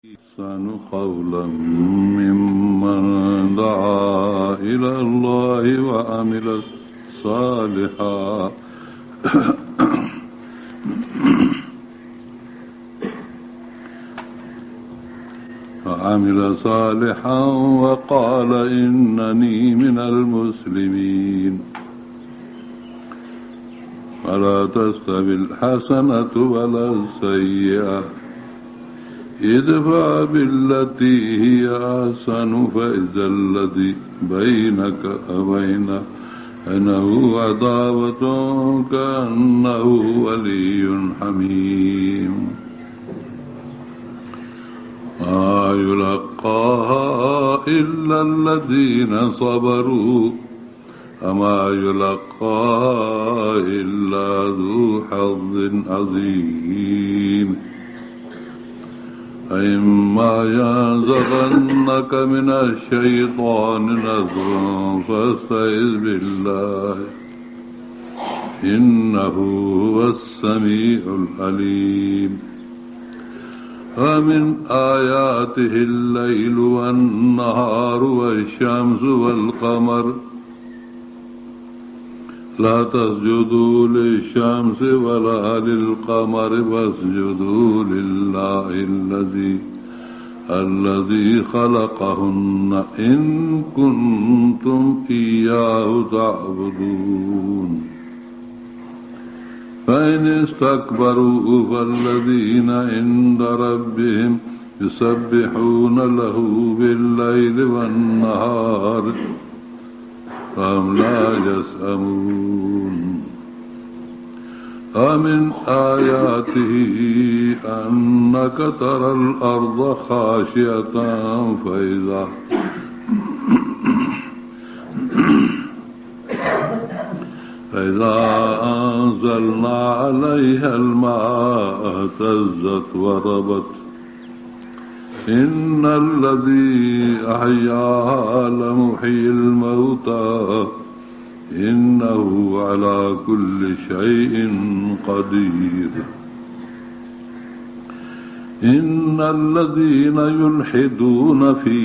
أحسن قولا ممن دعا إلى الله وعمل صالحا وقال إنني من المسلمين. ولا تستوي الحسنة ولا السيئة ادفع بالتي هي أحسن فإذا الذي بينك وبينه عداوة كأنه ولي حميم. ما يلقاها إلا الذين صبروا وما يلقاها إلا ذو حظ عظيم. إما ينزغنك من الشيطان نزغ فاستعذ بالله إنه هو السميع العليم. ومن آياته الليل والنهار والشمس والقمر لا تسجدوا للشمس ولا للقمر واسجدوا لله الذي خلقهن إن كنتم إياه تعبدون. فإن استكبروا فالذين عند ربهم يسبحون له بالليل والنهار فهم لا يسأمون. ومن آياته أنك ترى الأرض خاشعة فإذا أنزلنا عليها الماء اهتزت وربت. إن الذي أحياها لمحيي الموتى إنه على كل شيء قدير. إن الذين يلحدون في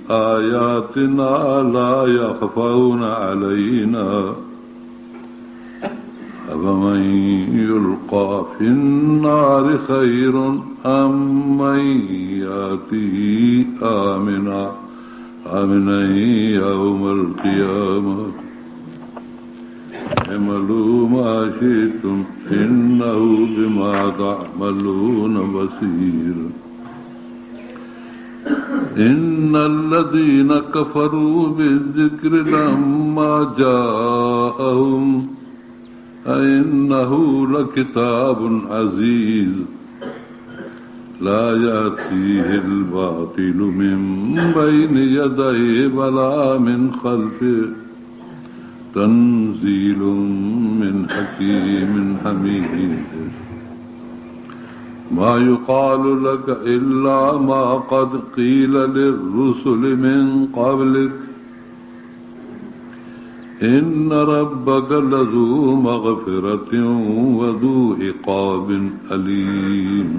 آياتنا لا يخفون علينا أفمن يلقى في النار خير أم من يأتي آمنا يوم القيامة. اعملوا ما شئتم إنه بما تعملون بصير. إن الذين كفروا بالذكر لما جاءهم إنه لكتاب عزيز لا يأتيه الباطل من بين يديه ولا من خلفه تنزيل من حكيم حميد. ما يقال لك إلا ما قد قيل للرسل من قبلك إن ربك لذو مغفرة وذو عقاب أليم.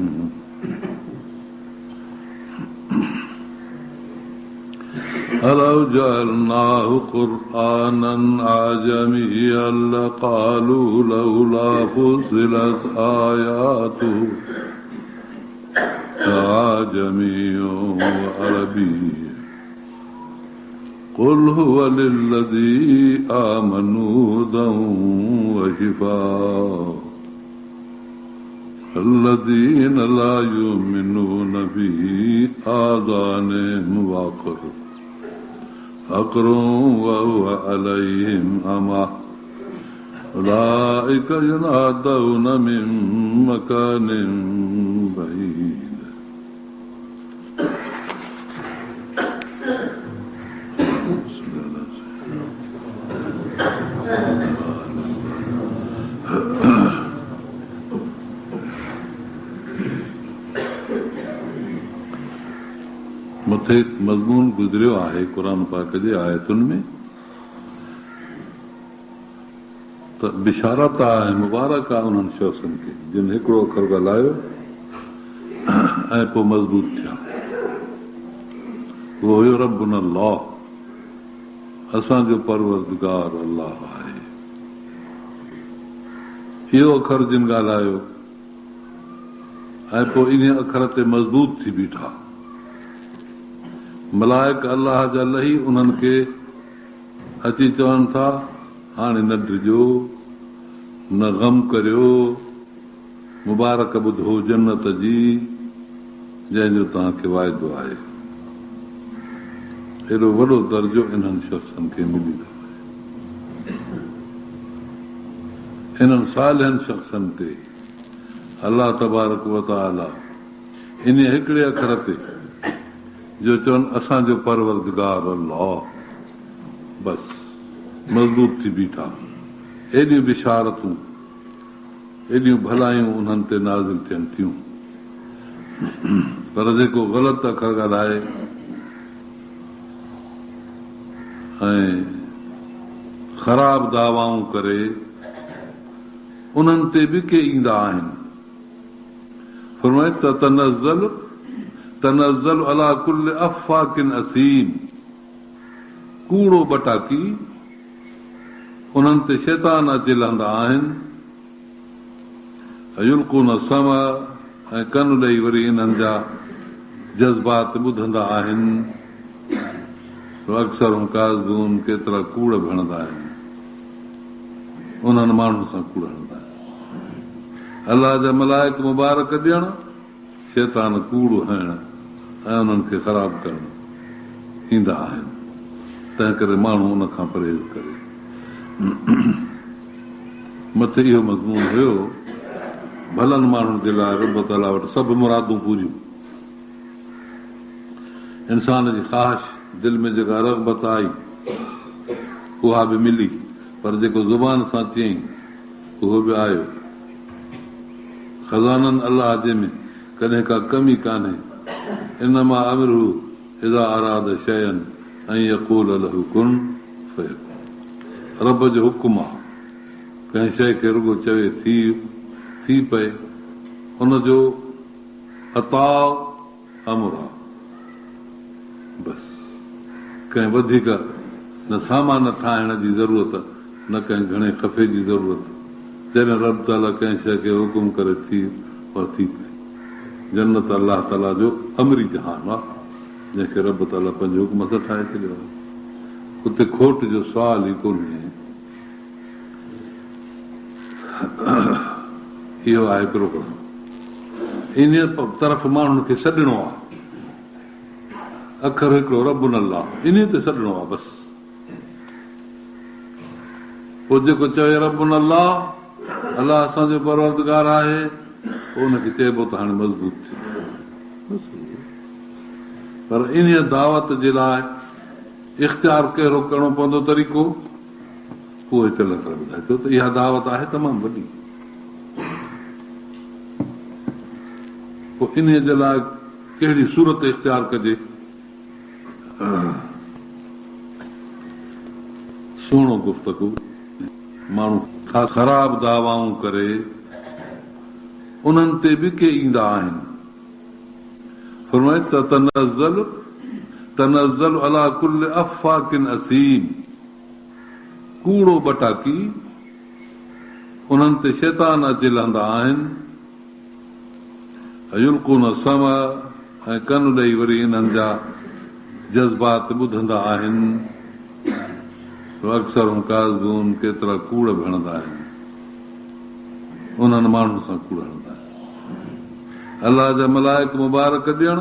ولو جعلناه قرآنا أعجميا لقالوا لولا فصلت آياته أعجمي وعربي. قل هو للذي آمنوا هدى وشفاء. الذين لا يؤمنون به آذانهم وقر وهو عليهم أمى أولئك ينادون من مكان بعيد. मथे मज़मून गुज़रियो आहे क़ुरान पाक जे आयतुनि में त बिशारत आहे मुबारक आहे उन्हनि शख़्सनि खे जिन हिकिड़ो अखर ॻाल्हायो ऐं पोइ मज़बूत थिया। उहो हुयो रब्बुना अल्लाह, असांजो परवरदिगार अल्लाह आहे। इहो अखर जिन ॻाल्हायो ऐं पोइ इन अखर ते मज़बूत थी बीठा। मलाइक अल्लाह जा लही उन्हनि खे अची चवनि था, हाणे न ड्रिजो, न ग़म करियो, मुबारक ॿुधो जन्नत जी जंहिंजो तव्हांखे वाइदो आहे। एॾो वॾो दर्जो इन्हनि शख़्सनि खे मिली थो वञे। इन्हनि सालिहनि शख़्सनि ते अल्लाह तबारक व तआला इन हिकिड़े अखर ते जो चवनि असांजो परवरदिगार अल्लाह, बस मज़बूत थी बीठा। एॾियूं बिशारतूं, एॾियूं भलायूं उन्हनि ते नाज़िल थियनि थियूं। पर जेको ग़लति अखर ॻाल्हाए ऐं ख़राब दावाऊं करे उन्हनि ते बि के ईंदा आहिनि। फरमाए त तनज़्ज़ल अला कुल्ल अफ़ाकिन असीम, कूड़ो बटाकी उन्हनि ते शैतान अची लहंदा आहिनि। युल्क़ून समा, ऐं कन ॾेई वरी इन्हनि जा जज़्बात ॿुधंदा आहिनि। अक्सर काज़बून, केतिरा कूड़ भणंदा आहिनि, उन्हनि माण्हुनि सां कूड़ हणंदा आहिनि। अलाह जा मलाइक मुबारक ॾियण, शैतान कूड़ हणण ऐं उन्हनि खे ख़राब करण ईंदा आहिनि। तंहिं करे माण्हू उन खां परहेज़ करे। मथे इहो मज़मून हुयो, भलनि माण्हुनि जे लाइ रब ताला वटि सभु मुरादूं पूरियूं। इंसान जी ख़्वाहिश, दिलि में जेका रग़बत आई उहा बि मिली, पर जेको ज़ुबान सां चयईं उहो बि आयो। खज़ाननि अलाह जे में कॾहिं का कमी कान्हे। इनमा अमरहू इज़ा अराद शयअन ऐं यक़ूल लहू कुन फयकून। रब जो हुकुम आहे, कंहिं शइ खे रुगो चवे थी पए, उनजो अताउ अमर आहे। बस कंहिं वधीक न सामान ठाहिण जी ज़रूरत, न कंहिं घणे ख़फ़े जी ज़रूरत। जॾहिं रब ताला कंहिं शइ खे हुकुम करे थी पए। जन्नत अलाह ताला जो अमरी जहान आहे, जंहिंखे रब ताला पंहिंजे हुकुम सां ठाहे छॾियो आहे। उते खोट जो सुवाल ई कोन्हे। इहो आहे हिकिड़ो कमु। इन तरफ़ माण्हुनि खे छॾिणो आहे। अखर हिकिड़ो रब्बुन अल्लाह, इन ते छॾिणो आहे बस। पोइ जेको चवे रब्बुन अल्लाह, अलाह असांजो परवरदिगार आहे, हुनखे चइबो त हाणे मज़बूत थी। पर इन दावत जे लाइ इख़्तियार कहिड़ो करणो पवंदो तरीक़ो, उहो हिते लफ़्ज़ ॿुधाए थो त इहा दावत आहे तमामु वॾी। पोइ इन जे लाइ कहिड़ी सूरत इख़्तियार कजे। सुहिणो गुफ़्तगू, माण्हू ख़राब दावाऊं करे उन्हनि ते बि के ईंदा आहिनि। फरमाए त तनज़्ज़ल अला कुल्ल अफ़ाकिन असीम, कूड़ो बटाकी उन्हनि ते शैतान अची लहंदा आहिनि। युल्क़ून समा, ऐं कन ॾेई वरी इन्हनि जा जज़्बात ॿुधंदा आहिनि। अक्सर काज़बून, केतिरा कूड़ भणंदा आहिनि, उन्हनि माण्हुनि सां कूड़ हणंदा आहिनि। अलाह जा मलाइक मुबारक ॾियण,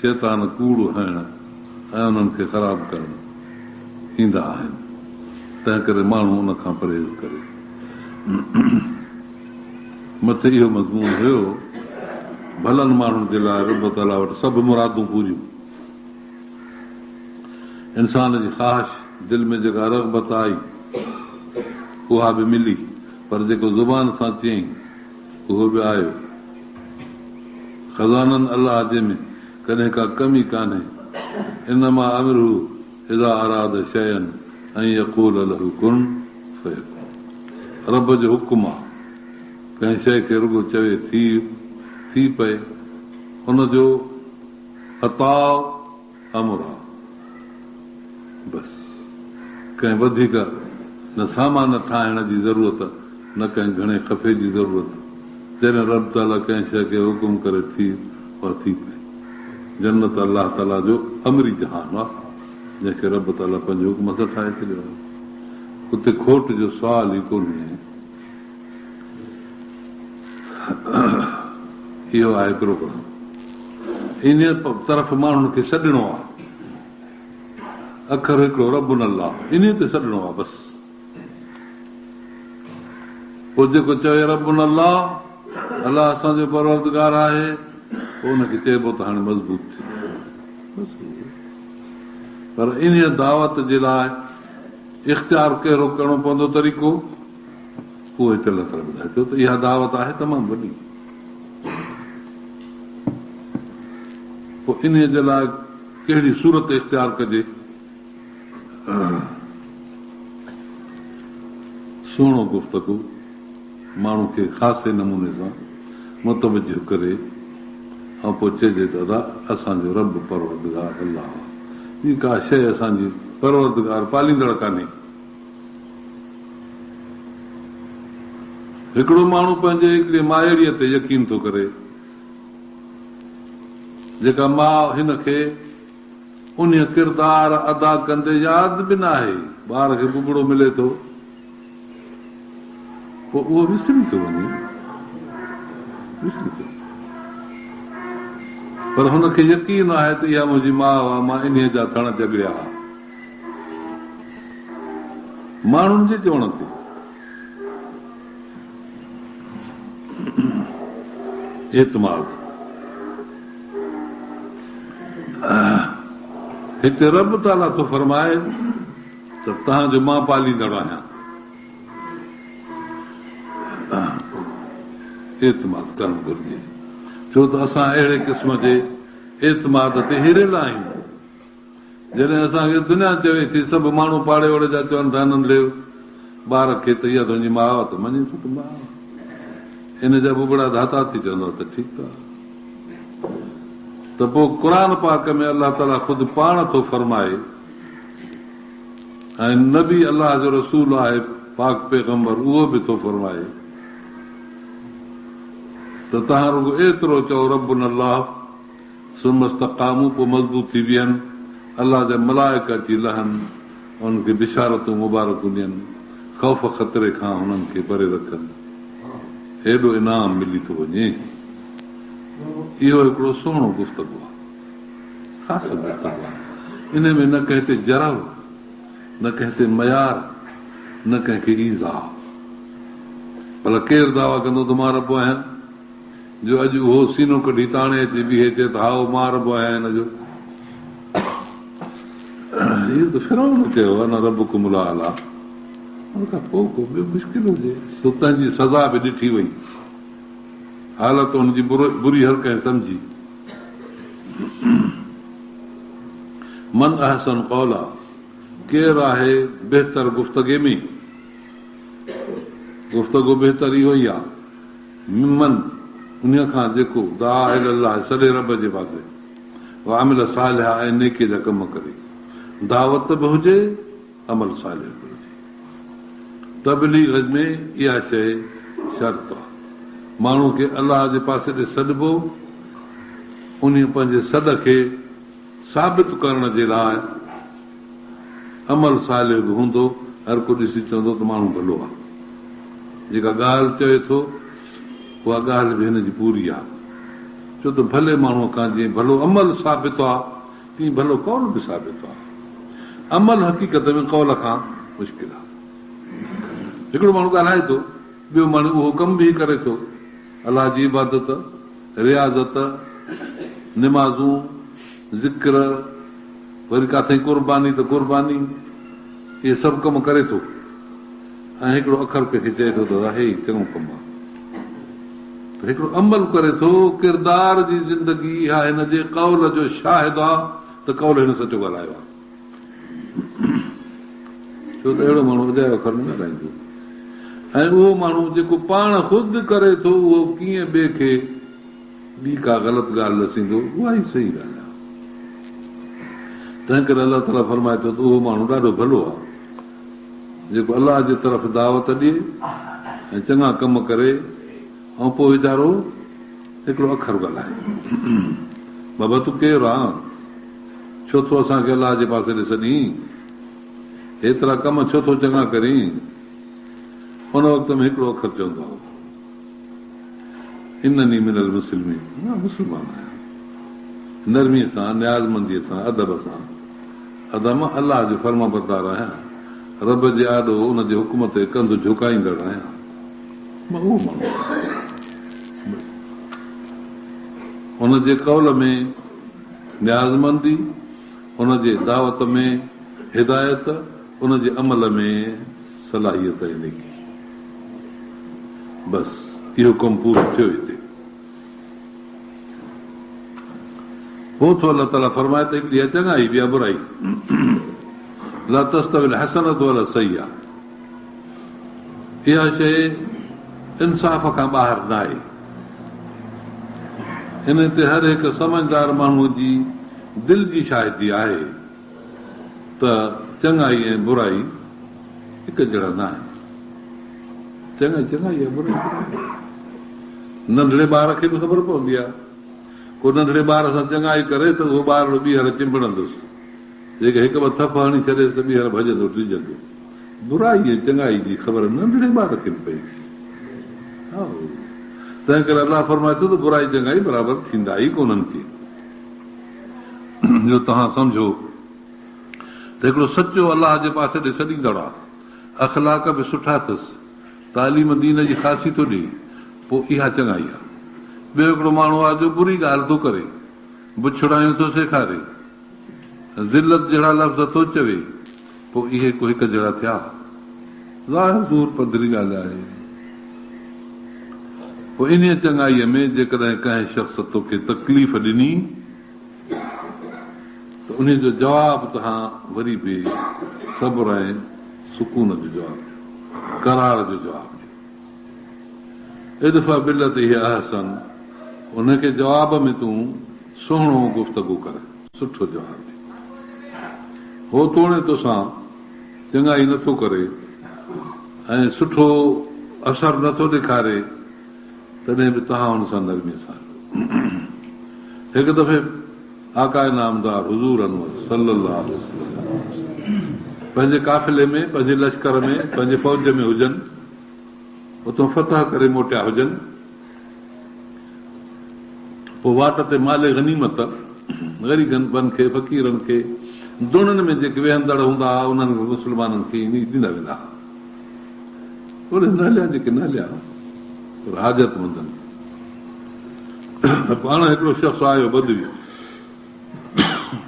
शैतान कूड़ हणण ऐं उन्हनि खे ख़राब करण ईंदा आहिनि। तंहिं करे माण्हू उन खां परहेज़ करे। मथे इहो मज़मून हुयो, भलनि माण्हुनि जे लाइ रब ताला वटि सभु मुरादूं पूरियूं। इंसान जी ख़्वाहिश, दिलि में जेका रग़बत आई उहा बि मिली, पर जेको ज़ुबान सां चयईं उहो बि आयो। खज़ाननि अलाह जे में कॾहिं का कमी कान्हे। इनमा अमरहू इज़ा अराद शयअन ऐं यक़ूल लहू कुन फयकून। रब जो हुकुम आहे, कंहिं शइ खे रुगो चवे थी पए, उनजो अताउ अमर आहे बसि। कंहिं वधीक न सामान ठाहिण जी ज़रूरत, न कंहिं घणे खफ़े जी ज़रूरत। जॾहिं रब ताला कंहिं शइ खे हुकुम करे थी और थी पए। जन्नत अलाह ताला जो अमरी जहान आहे, जंहिंखे रब ताला पंहिंजे हुकुम सां ठाहे छॾियो आहे। उते खोट जो सुवाल ई कोन्हे। इहो आहे हिकिड़ो कमु। इन तरफ़ माण्हुनि खे छॾिणो आहे। अखर हिकिड़ो रब्बुन अल्लाह, इन ते छॾिणो आहे बसि। पोइ जेको चवे रब्बुन अल्लाह, अलाह असांजो परवरदिगार आहे, पोइ हुनखे चइबो त हाणे मज़बूत थी। पर इन दावत जे लाइ इख़्तियार कहिड़ो करणो पवंदो तरीक़ो, उहो हिते अलाह ताला ॿुधाए थो त इहा दावत आहे तमामु वॾी। पोइ इन जे लाइ कहिड़ी सूरत इख़्तियार कजे, सुहिणो गुफ़्तगू माण्हू खे ख़ासि नमूने सां मुतवजो करे, ऐं पोइ चइजे दादा असांजो रब परवरदिगार अलाह, ॿी का शइ असांजी परवरदिगार पालींदड़ कान्हे। हिकिड़ो माण्हू पंहिंजे हिकिड़ी माएड़ीअ ते यकीन थो करे, जेका माउ हिन खे उन किरदार अदा कंदे यादि बि न आहे। ॿार खे बुबड़ो मिले थो, पोइ उहो विसरी थो वञे, पर हुनखे यकीन आहे त इहा मुंहिंजी माउ आहे, मां इन जा थण जॻड़िया। माण्हुनि जे चवण ते एतमाद। हिते रब ताला थो फरमाए त तव्हांजो मां पालींदड़ आहियां। एतमाद करणु घुरिजे, छो त असां अहिड़े क़िस्म जे एतमाद ते हिरियल आहियूं। जॾहिं असांखे दुनिया चवे थी, सभु माण्हू पाड़े ओड़े जा चवनि था हिननि ले ॿार खे त इहा तुंहिंजी माउ आहे, त मञे थो त माउ, इन जा बुबड़ा धाता थी चवंदो त ठीकु आहे। त पोइ क़ुर पाक में अलाह ताला ख़ुदि पाण थो फरमाए, ऐं नबी अलाह जो रसूल आहे पाक पैगंबर, उहो बि थो फरमाए त तव्हां रुगो एतिरो चओ रब्बुन अल्लाह, सुमस्तकामू, पोइ मज़बूत थी बीहनि, अलाह जा मलाइका अची लहनि, उनखे बिशारतूं मुबारकूं ॾियनि, ख़ौफ़ ख़तरे खां हुननि खे परे रखनि। हेॾो इनाम मिली थो वञे। इहो हिकिड़ो सुहिणो गुफ़्तगू आहे, ख़ासि गुफ़्तगू आहे। इन में न कंहिं ते जरब, न कंहिं ते मयार, न कंहिंखे ईज़ा। भला केरु दावा कंदो त मां रब आहियां, जो अॼु उहो सीनो कढी ताणे अचे बीहे चए त हाओ मां रब आहियां हिनजो। इहो त फिरौन चयो आहे न, रबकुम ला अला। उन खां पोइ को ॿियो मुश्किल हुजे, सो तंहिंजी सज़ा बि ॾिठी वई, हालत हुनजी बुरी हर कंहिं सम्झी। मन अहसन कौला, केरु आहे बहितर गुफ़्तगे में? गुफ़्तगो बहितर इहो ई आहे, मिमन, उन खां जेको दा इल्लाह, सॾे रब जे पासे, वामिल सालिहा, ऐं नेके जा कम करे। दावत बि हुजे, अमल सालिह बि हुजे। तबलीग में इहा शइ शर्त आहे। माण्हू खे अलाह जे पासे ॾे सॾिबो, उन पंहिंजे सॾ खे साबित करण जे लाइ अमल सालिह बि हूंदो। हर को ॾिसी चवंदो त माण्हू भलो आहे, जेका ॻाल्हि चवे थो उहा ॻाल्हि बि हिन जी पूरी आहे। छो त भले माण्हूअ खां जीअं भलो अमल साबित आहे, तीअं भलो कौल बि साबित आहे। अमल हक़ीक़त में कौल खां मुश्किल आहे। हिकिड़ो माण्हू ॻाल्हाए थो, ॿियो माण्हू उहो कमु बि करे थो। अलाह जी इबादत, रियाज़त, निमाज़ूं, ज़िक्र, वरी किथे कुर्बानी त कुर्बानी, इहे सभु कम करे थो। ऐं हिकिड़ो अखर कंहिंखे चए थो त हे चङो कमु आहे। हिकिड़ो अमल करे थो, किरदार जी ज़िंदगी इहा हिन जे कौल जो शाहिद आहे त कौल हिन सचो ॻाल्हायो आहे। छो त अहिड़ो माण्हू अजायो अखर न ॻाल्हाईंदो। ऐं उहो माण्हू जेको पाण ख़ुदि करे थो, उहो कीअं ॿिए खे ॿी का ग़लति ॻाल्हि ॾसींदो, उहा ई सही ॻाल्हि आहे। तंहिं करे अलाह ताला फरमाए थो त उहो माण्हू ॾाढो भलो आहे जेको अलाह जे तरफ़ दावत ॾिए ऐं चङा कम करे ऐं पोइ वीचारो हिकिड़ो अखर ॻाल्हाए, बाबा तूं केरु आहे, छो थो असांखे अलाह जे पासे ॾिसंदी, हेतिरा कम छो थो चङा करीं। हुन वक़्त में हिकिड़ो अखर चवंदो आहे इन्ननी मिनल मुस्लिमीन, मुस्लमान आहियां, नरमीअ सां, न्याज़मंदीअ सां, अदब सां, मां अलाह जो फर्मा बरदार आहियां, रब जे आॾो उन जे हुकुम ते कंध झुकाईंदड़ आहियां, मां उहो माण्हू। हुन जे कौल में न्याज़मंदी, हुन जे दावत में हिदायत, हुन जे अमल में सलाहियत ईंदी। बस इहो कमु पूरो थियो हिते। पोइ थो अलाह ताला फरमाए त हिकिड़ी चङाई ॿिया बुराई, ला तस्तविल हसनत वला सय्या, इहा शइ इंसाफ़ खां ॿाहिरि न आहे। इन ते हर हिकु समझदार माण्हूअ जी दिलि जी शाहिदी आहे त चङाई ऐं बुराई हिकु जहिड़ा न आहे। चङाई चङाई आहे, बुराई नंढड़े ॿार खे बि ख़बर पवंदी आहे, को नंढड़े ॿार सां चङाई करे त उहो ॿार ॿीहर चिंबड़ंदुसि, जेके हिकु ॿ थप हणी छॾेसि त ॿीहर भॼंदो टीजंदो। बुराई ऐं चङाई जी ख़बर नंढड़े ॿार खे बि पई। तंहिं करे अलाह फरमाए थो त बुराई चङाई बराबरि थींदा ई कोन्हनि खे। जो तव्हां सम्झो त हिकिड़ो सचो अलाह जे पासे ॾे छॾींदड़ आहे, अख़लाक बि सुठा अथसि, तालीम दीन जी ख़ासी थो ॾे, पोइ इहा चङाई आहे। ॿियो हिकिड़ो माण्हू आहे जो बुरी ॻाल्हि थो करे, बुछड़ायूं थो सेखारे, ज़िलत जहिड़ा लफ़्ज़ थो चवे, पोइ इहे को हिकु जहिड़ा थिया, ज़ाहिर ज़ूर पधरी ॻाल्हि आहे। पोइ इन चङाईअ में जेकॾहिं कंहिं शख़्स तोखे तकलीफ़ ॾिनी त उन जो जवाबु तव्हां वरी बि सब्र ऐं सुकून जो जवाबु ॾियो, करार जो जवाबु ॾियो। इदफ़ा बिलत इहा अहसन, उनखे जवाब में तूं सुहिणो गुफ़्तगू कर, सुठो जवाबु ॾियो। हो तोड़े तोसां चङाई नथो करे ऐं सुठो असर नथो ॾेखारे, तॾहिं बि तव्हां हुन सां नरमीअ सां। हिकु दफ़े आकाए नामदार हुज़ूर अनवर सल्लल्लाहु अलैहि वसल्लम पंहिंजे काफ़िले में, पंहिंजे लश्कर में, पंहिंजे फ़ौज में हुजनि, उतां फतह करे मोटिया हुजनि, पोइ वाट ते माले गनीमत ग़रीबनि खे, फ़क़ीरनि खे, दुणनि में जेके वेहंदड़ हूंदा हुआ उन्हनि मुस्लमाननि खे ॾींदा वेंदा हुआ। उहे न हलिया, जेके न हलिया हाजतमंदनि। पाण हिकिड़ो शख़्स आयो बदवी,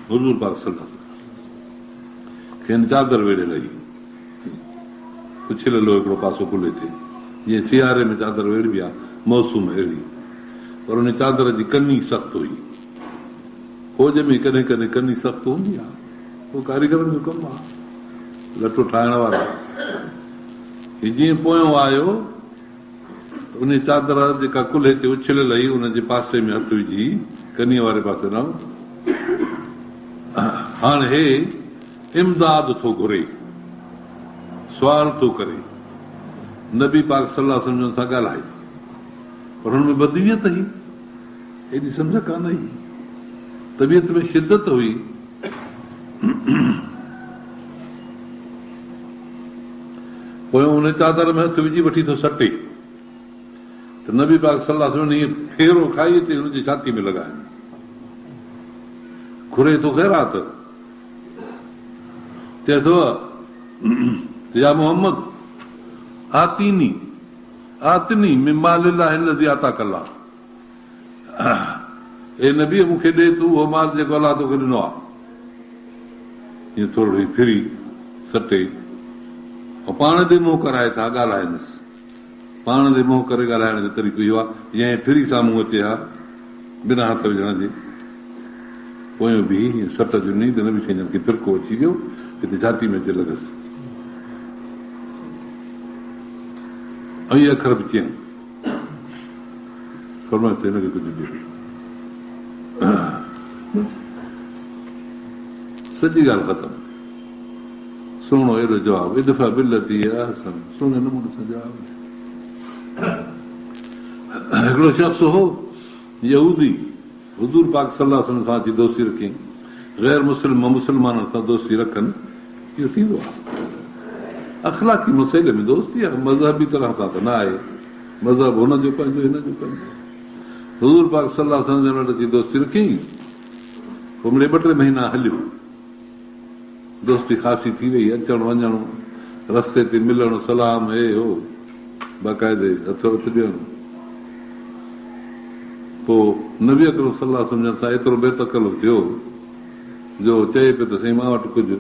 हुज़ूर पाक सल्लल्लाहु अलैहि वसल्लम खेनि चादर वेड़े लही, पुछी ललो हिकिड़ो पासो खुले थिए, जीअं सियारे में चादर वेड़बी आहे, मौसम अहिड़ी, पर उन चादर जी कनी सख़्तु हुई। फौज में कॾहिं कॾहिं कनी सख़्तु हूंदी आहे, पोइ कारीगरनि जो कमु आहे, लटो ठाहिण वारा। जीअं पोयों आयो उन चादर जेका कुल्हे ते उछलियल हुई उनजे पासे में हथु विझी, कनीअ वारे पासे न, हाणे हे इमदाद थो घुरे, सुवाल थो करे, नबी पाक सल्लल्लाहु अलैहि वसल्लम सां ॻाल्हाए, पर हुन में बदवियत हुई, एॾी सम्झ कान आई, तबियत में शिदत हुई। पोइ उन चादर में हथु विझी वठी थो सटे, त नबी पाक सल्लल्लाहु अलैहि वसल्लम ईअं फेरो खाई अचे हुनजी छाती में लॻाए, घुरे थो ख़ैरात, चए थो या मोहम्मद आतीनी आतनी मिम्मा लिल्लाहि अल्लज़ी आताकल्लाह, ए नबी मूंखे ॾे तूं उहो माल जेको अलाह तोखे ॾिनो आहे। ईअं थोरो फिरी सटे ऐं पाण ते मुंहुं कराए था ॻाल्हाइनिसि, पाण ते मुंहुं करे ॻाल्हाइण जो तरीक़ो इहो आहे, जीअं फिरी साम्हूं अचे हा बिना हथ विझण जे, पोयों बि हीअं सट ॾिनी त नबी साईं खे फिरको अची वियो, हिते छाती में अचे लॻसि, ऐं इहे अखर बि चयनि, फरमाए त हिनखे कुझु ॾियो। सॼी ॻाल्हि ख़तमु। सुहिणो अहिड़ो जवाबु, इदफा बिलती अहसन, सुहिणे नमूने सां जवाबु। हिकिड़ो शख़्स हो यहूदी, हुज़ूर पाक सल्लल्लाहु अलैहि वसल्लम सां अची दोस्ती रखी, गैर मुस्लमाननि सां दोस्ती रखनि, इहो थींदो आहे। अख़लाक़ी मसइले में दोस्ती आहे, मज़हबी तरह सां त न आहे। मज़हब हुनजो पंहिंजो, हिनजो पंहिंजो। हुज़ूर पाक सल्लल्लाहु अलैहि वसल्लम अची दोस्ती रखी, पोइ मिड़े 2-3 महीना हलियो, दोस्ती ख़ासी थी वई, अचणु वञणु, रस्ते ते मिलणु, सलाम, हे हो, बाक़ाइदे हथ ॾियणु। पोइ नबी अकरम सल्लल्लाहु अलैहि वसल्लम सां एतिरो बेतकल्लुफ़ थियो जो चए पियो त साईं मां वटि कुझु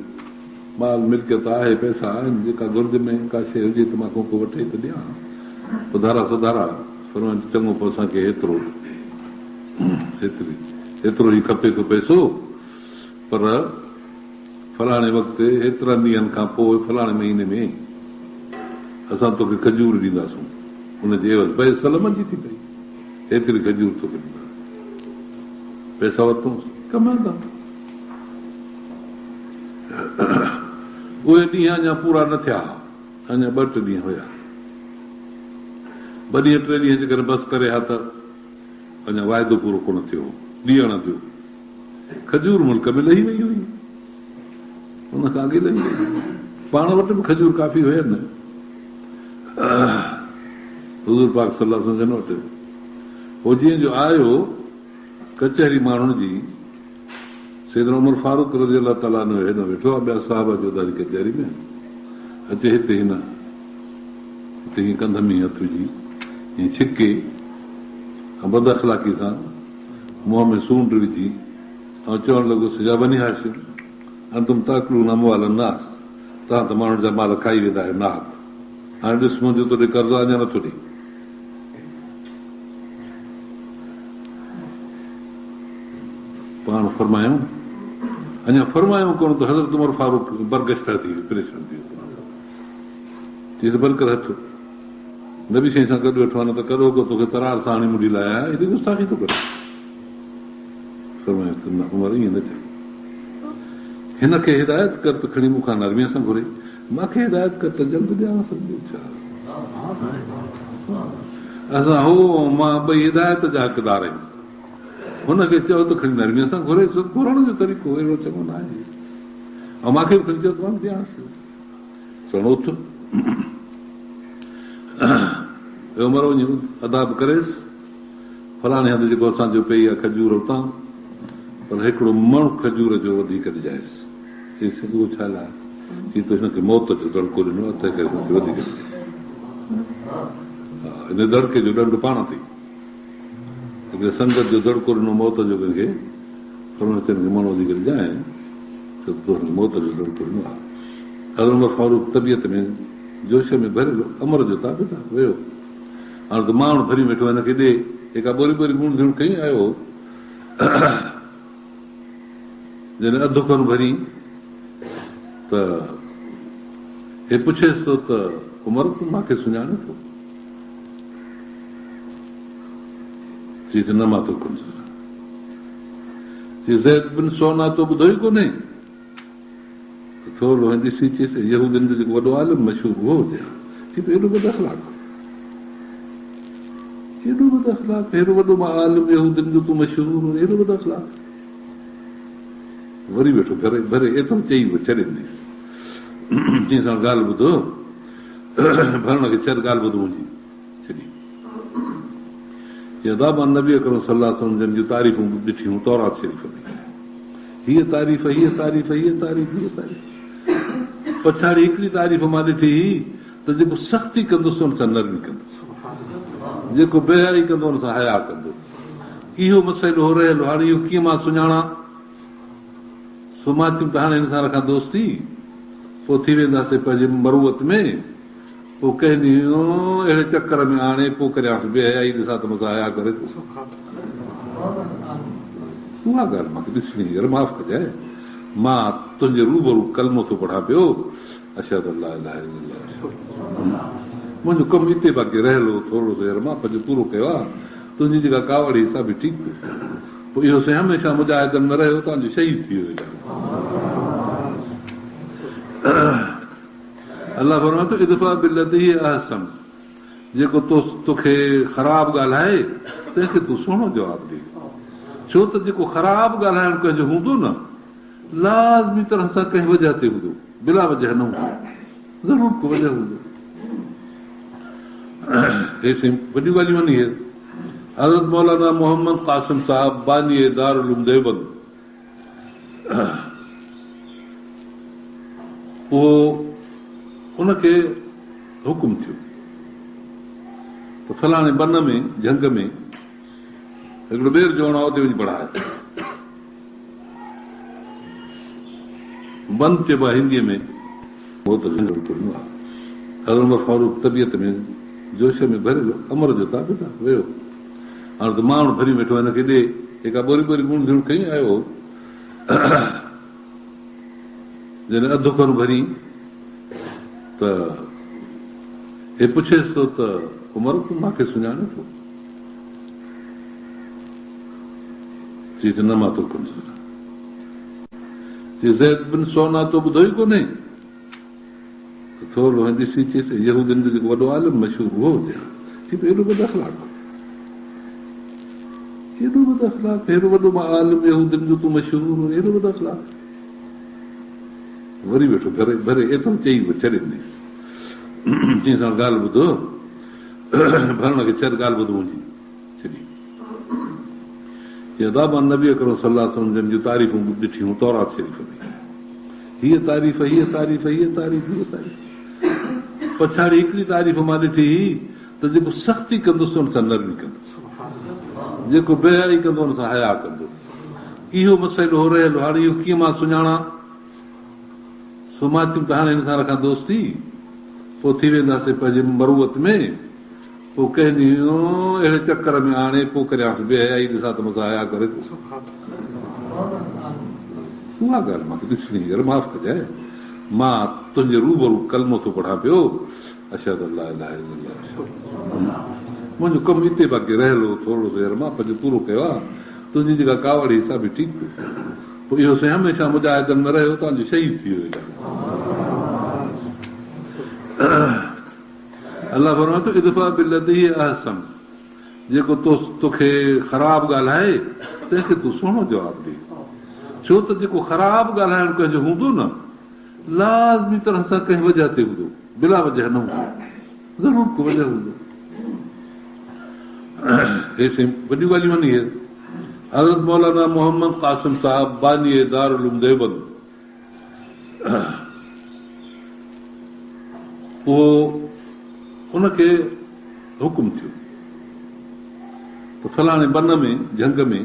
माल मिल्कियत आहे, पैसा आहिनि, जेका घुर्ज में का शइ हुजे त मां को वठे त ॾियां, उधारा सुधारा। चङो पोइ असांखे एतिरो ई खपे थो पैसो, पर फलाणे वक़्तु एतिरनि ॾींहंनि खां पोइ फलाणे महीने में असां तोखे खजूर ॾींदासूं, हुनजी एवज़ भई सलमन जी थी पई, एतिरी खजूर तोखे ॾींदा। पैसा वरितूं, कमाईंदा। उहे ॾींहं अञा पूरा न थिया, अञा 2-3 ॾींहं हुया। 2-3 ॾींहं जेकर बसि करे हा त अञा वाइदो पूरो कोन थियो, ॾींहं जो खजूर मुल्क में लही वई हुई, हुन खां अॻे लही वई। पाण वटि बि खजूर काफ़ी हुयनि हुज़ूर पाक सल्लल्लाहु अलैहि वसल्लम वटि। पोइ जीअं जो आयो कचहरी माण्हुनि जी, सैयदना उमर फारूक रज़ी अलाह ताला अन्हु हेॾो वेठो आहे, ॿिया साहब जोदारी कचहरी में, अचे हिते हीअं कंध में हथ विझी हीअं छिके ऐं बद अख़लाक़ी सां मुंहं में सूंड विझी ऐं चवणु लॻो या बनी हाशिम अंतुम ताकुलून अमवाल अन्नास, तव्हां त माण्हुनि जा माल खाई वेंदा आहियो नाहक, हाणे ॾिस मुंहिंजो तोॾे कर्ज़ु अञा नथो ॾे। पाण फरमायूं, अञा फरमायूं कोन त हज़रत उमर फारूक बरगश्ता थी वियो, परेशान थी वियो। चई त बरकर हथ नबी साईं सां गॾु वेठो आहे, न त कॾो को तोखे तरार सां हाणे मुंडी लाया, हेॾी गुस्ताखी थो करे। फरमायूं उमर ईअं न थिए, हिन खे हिदायत कर त खणी मूंखां नरमीअ सां घुरे, मूंखे हिदायत कर त जल्द ॾियां सघियो। छा असां हो मां 2 हिदायत जा हक़दार आहियूं, हुनखे चयो त खणी नरमीअ सां घुरे, घुरण जो तरीक़ो अहिड़ो चङो न आहे, ऐं मूंखे बि खणी चयो त मां ॾियांसि, चवणो उथ उमिरि वञी अदाब करेसि, फलाणे हंधि जेको असांजो पई आहे खजूर उतां, पर हिकिड़ो मण खजूर जो वधीक ॾिजाइसि। उहो छा लाइ? चई त हिनखे मौत जो दड़को ॾिनो, अथई करे वधीक हिन दड़के जो ॾंढ पाण थी, हिकिड़े संगत जो दड़को ॾिनो मौत जो कंहिंखे, पर मण वधीक ॾिजाए, मौत जो दड़को ॾिनो आहे। हज़रत उमर फारूक तबियत में जोश में भरियलु, अमर जो ताबेदार वियो, हाणे त माण्हू भरी वेठो हिनखे ॾे, जेका ॿोरी गुण झुण खई आयो, जॾहिं अधु खन भरी त हे पुछेसि थो त उमर तूं मूंखे सुञाणे थो? चई त न मां तो कोन सुञाणां। चई ज़ैद बिन सोना तो ॿुधो ई कोन्हे? थोरो ॾिसी चइसि यहूदियुनि जो जेको वॾो आलिम मशहूर उहो हुजे। चई त हेॾो बद अख़लाक, हेॾो बद अख़लाक, हेॾो वॾो आलिम यहूदियुनि जो तूं मशहूर, हेॾो बद अख़लाक। वरी वेठो भरे भरे एतिरो चई छॾे ॾिनीसि, चई सां ॻाल्हि ॿुधो, भरण खे छॾ, ॻाल्हि ॿुधो मुंहिंजी छॾी। चई अदा मां नबी अकरम सल्लल्लाहु अलैहि वसल्लम जूं तारीफ़ूं ॾिठियूं तौरात शरीफ़ में, हीअ तारीफ़, हीअ तारीफ़, हीअ तारीफ़, हीअ तारीफ़। पछाड़ी हिकिड़ी तारीफ़ मां ॾिठी त जेको सख़्ती कंदुसि हुन सां नरमी कंदुसि, जेको बेहयाई कंदो हुन सां हया कंदुसि। इहो मसइलो हो रहियलु, हाणे इहो कीअं मां सुञाणा? सुमाचियूं त हाणे हिन सां रखां दोस्ती, पोइ थी वेंदासीं पंहिंजे मरूअत में, पोइ कंहिं ॾींहुं अहिड़े चकर में हाणे पोइ करियांसि बेहयाई, ॾिसां त मूंसां हया करे थो। उहा ॻाल्हि मूंखे ॾिसणी, माफ़ कजाए, मां तुंहिंजे रूबरू कलमो थो पढ़ां पियो, अशहदु अल्ला इलाहा इल्लल्लाह, मुंहिंजो कमु हिते बाक़ी रहियलु थोरो सो, यार मां पंहिंजो पूरो कयो आहे, तुंहिंजी जेका कावड़ी हिसाब बि ठीकु, पोइ इहो से हमेशह मुजाहिदनि में रहियो, तव्हांजो शहीद थी वियो। अलाह फरमाए थो इदफा बिल्लती अहसन, जेको तोखे ख़राब ॻाल्हाए तंहिंखे तूं सुहिणो जवाबु ॾे। छो त जेको ख़राब ॻाल्हाइण कंहिंजो हूंदो न, लाज़मी तरह सां कंहिं वजह ते हूंदो, बिला वजह न हूंदो, ज़रूर को वजह हूंदो। वॾियूं ॻाल्हियूं आहिनि इहे। हज़रत मौलाना मोहम्मद कासिम साहब बानी दारुल उलूम देवबंद, उहो उनखे हुकुम थियो त फलाणे बन में झंग में हिकिड़ो ॿेर जोड़ा उते वञी पढ़ाए। बंदि चइबो आहे हिंदीअ में, उहो त हज़रत उमर फारूक तबियत में जोश में भरियलु अमर जो था वियो। हाणे त माण्हू भरी वेठो हिनखे ॾे, जेका ॿोरी ॿोरी गुण झुण खई आयो, जॾहिं अधु खन भरी त हे पुछेसि थो त उमर तूं मूंखे सुञाणे थो? चई त न मां तो कोन सुञाणां। चई ज़ैद बिन सोना तो ॿुधो ई कोन्हे? थोरो ॾिसी चइसि यहूदियुनि जो जेको वॾो आलिम मशहूरु उहो हुजे। चई एॾो वॾो अख़लाक, एॾो वॾो अख़लाक, हेॾो वॾो आलिम यहूदियुनि जो तूं मशहूरु, एॾो वॾो अख़लाक। वरी वेठो भरे भरे एतिरो चई छॾे ॾिनीसि। चई सां ॻाल्हि ॿुधो, भरण खे छॾ, ॻाल्हि ॿुधो मुंहिंजी छॾी। चई दाबा नबी अकरम सल्लल्लाहु अलैहि वसल्लम जूं तारीफ़ूं ॾिठियूं तौरात शरीफ़ में, हीअ तारीफ़, हीअ तारीफ़, हीअ तारीफ़, हीअ तारीफ़। पछाड़ी हिकिड़ी तारीफ़ मां ॾिठी त जेको सख़्ती कंदुसि हुन सां नरमी कंदुसि, जेको बेहयाई कंदो हुन सां हया कंदो। इहो मसइलो हो रहियलु। हाणे इहो कीअं मां सुञाणा? सुमाचियूं त हाणे हिन सां रखां दोस्ती, पोइ थी वेंदासीं पंहिंजे मरूअत में, पोइ कंहिं ॾींहुं अहिड़े चकर में आणे पोइ करियांसि बेहयाई, ॾिसां त मूंसां हया करे थो। उहा ॻाल्हि मूंखे ॾिसणी, यार माफ़ कजाए, मां तुंहिंजे रूबरू कलमो थो पढ़ां पियो, अशहदु अल्ला इलाहा इल्लल्लाह। मुंहिंजो कमु हिते बाक़ी रहियलु थोरो सो, यार मां पंहिंजो पूरो कयो आहे। तुंहिंजी जेका कावड़ हिसाब बि ठीकु, पोइ इहो साईं हमेशह मुजाहिदनि में रहियो, तव्हांजो शहीद थी वियो। अलाह फरमाए थो इदफा बिल्लती अहसन, जेको तोखे ख़राब ॻाल्हाए तंहिंखे तूं सुहिणो जवाबु ॾे। छो त जेको ख़राब ॻाल्हाइण कंहिंजो हूंदो न, लाज़मी तरह सां कंहिं वजह ते हूंदो, बिला वजह न हूंदो, ज़रूर को वजह हूंदो। वॾियूं ॻाल्हियूं आहिनि इहे। हज़रत मौलाना मोहम्मद कासिम साहब बानी दारुल उलूम देवबंद, उहो उनखे हुकुम थियो त फलाणे बन में झंग में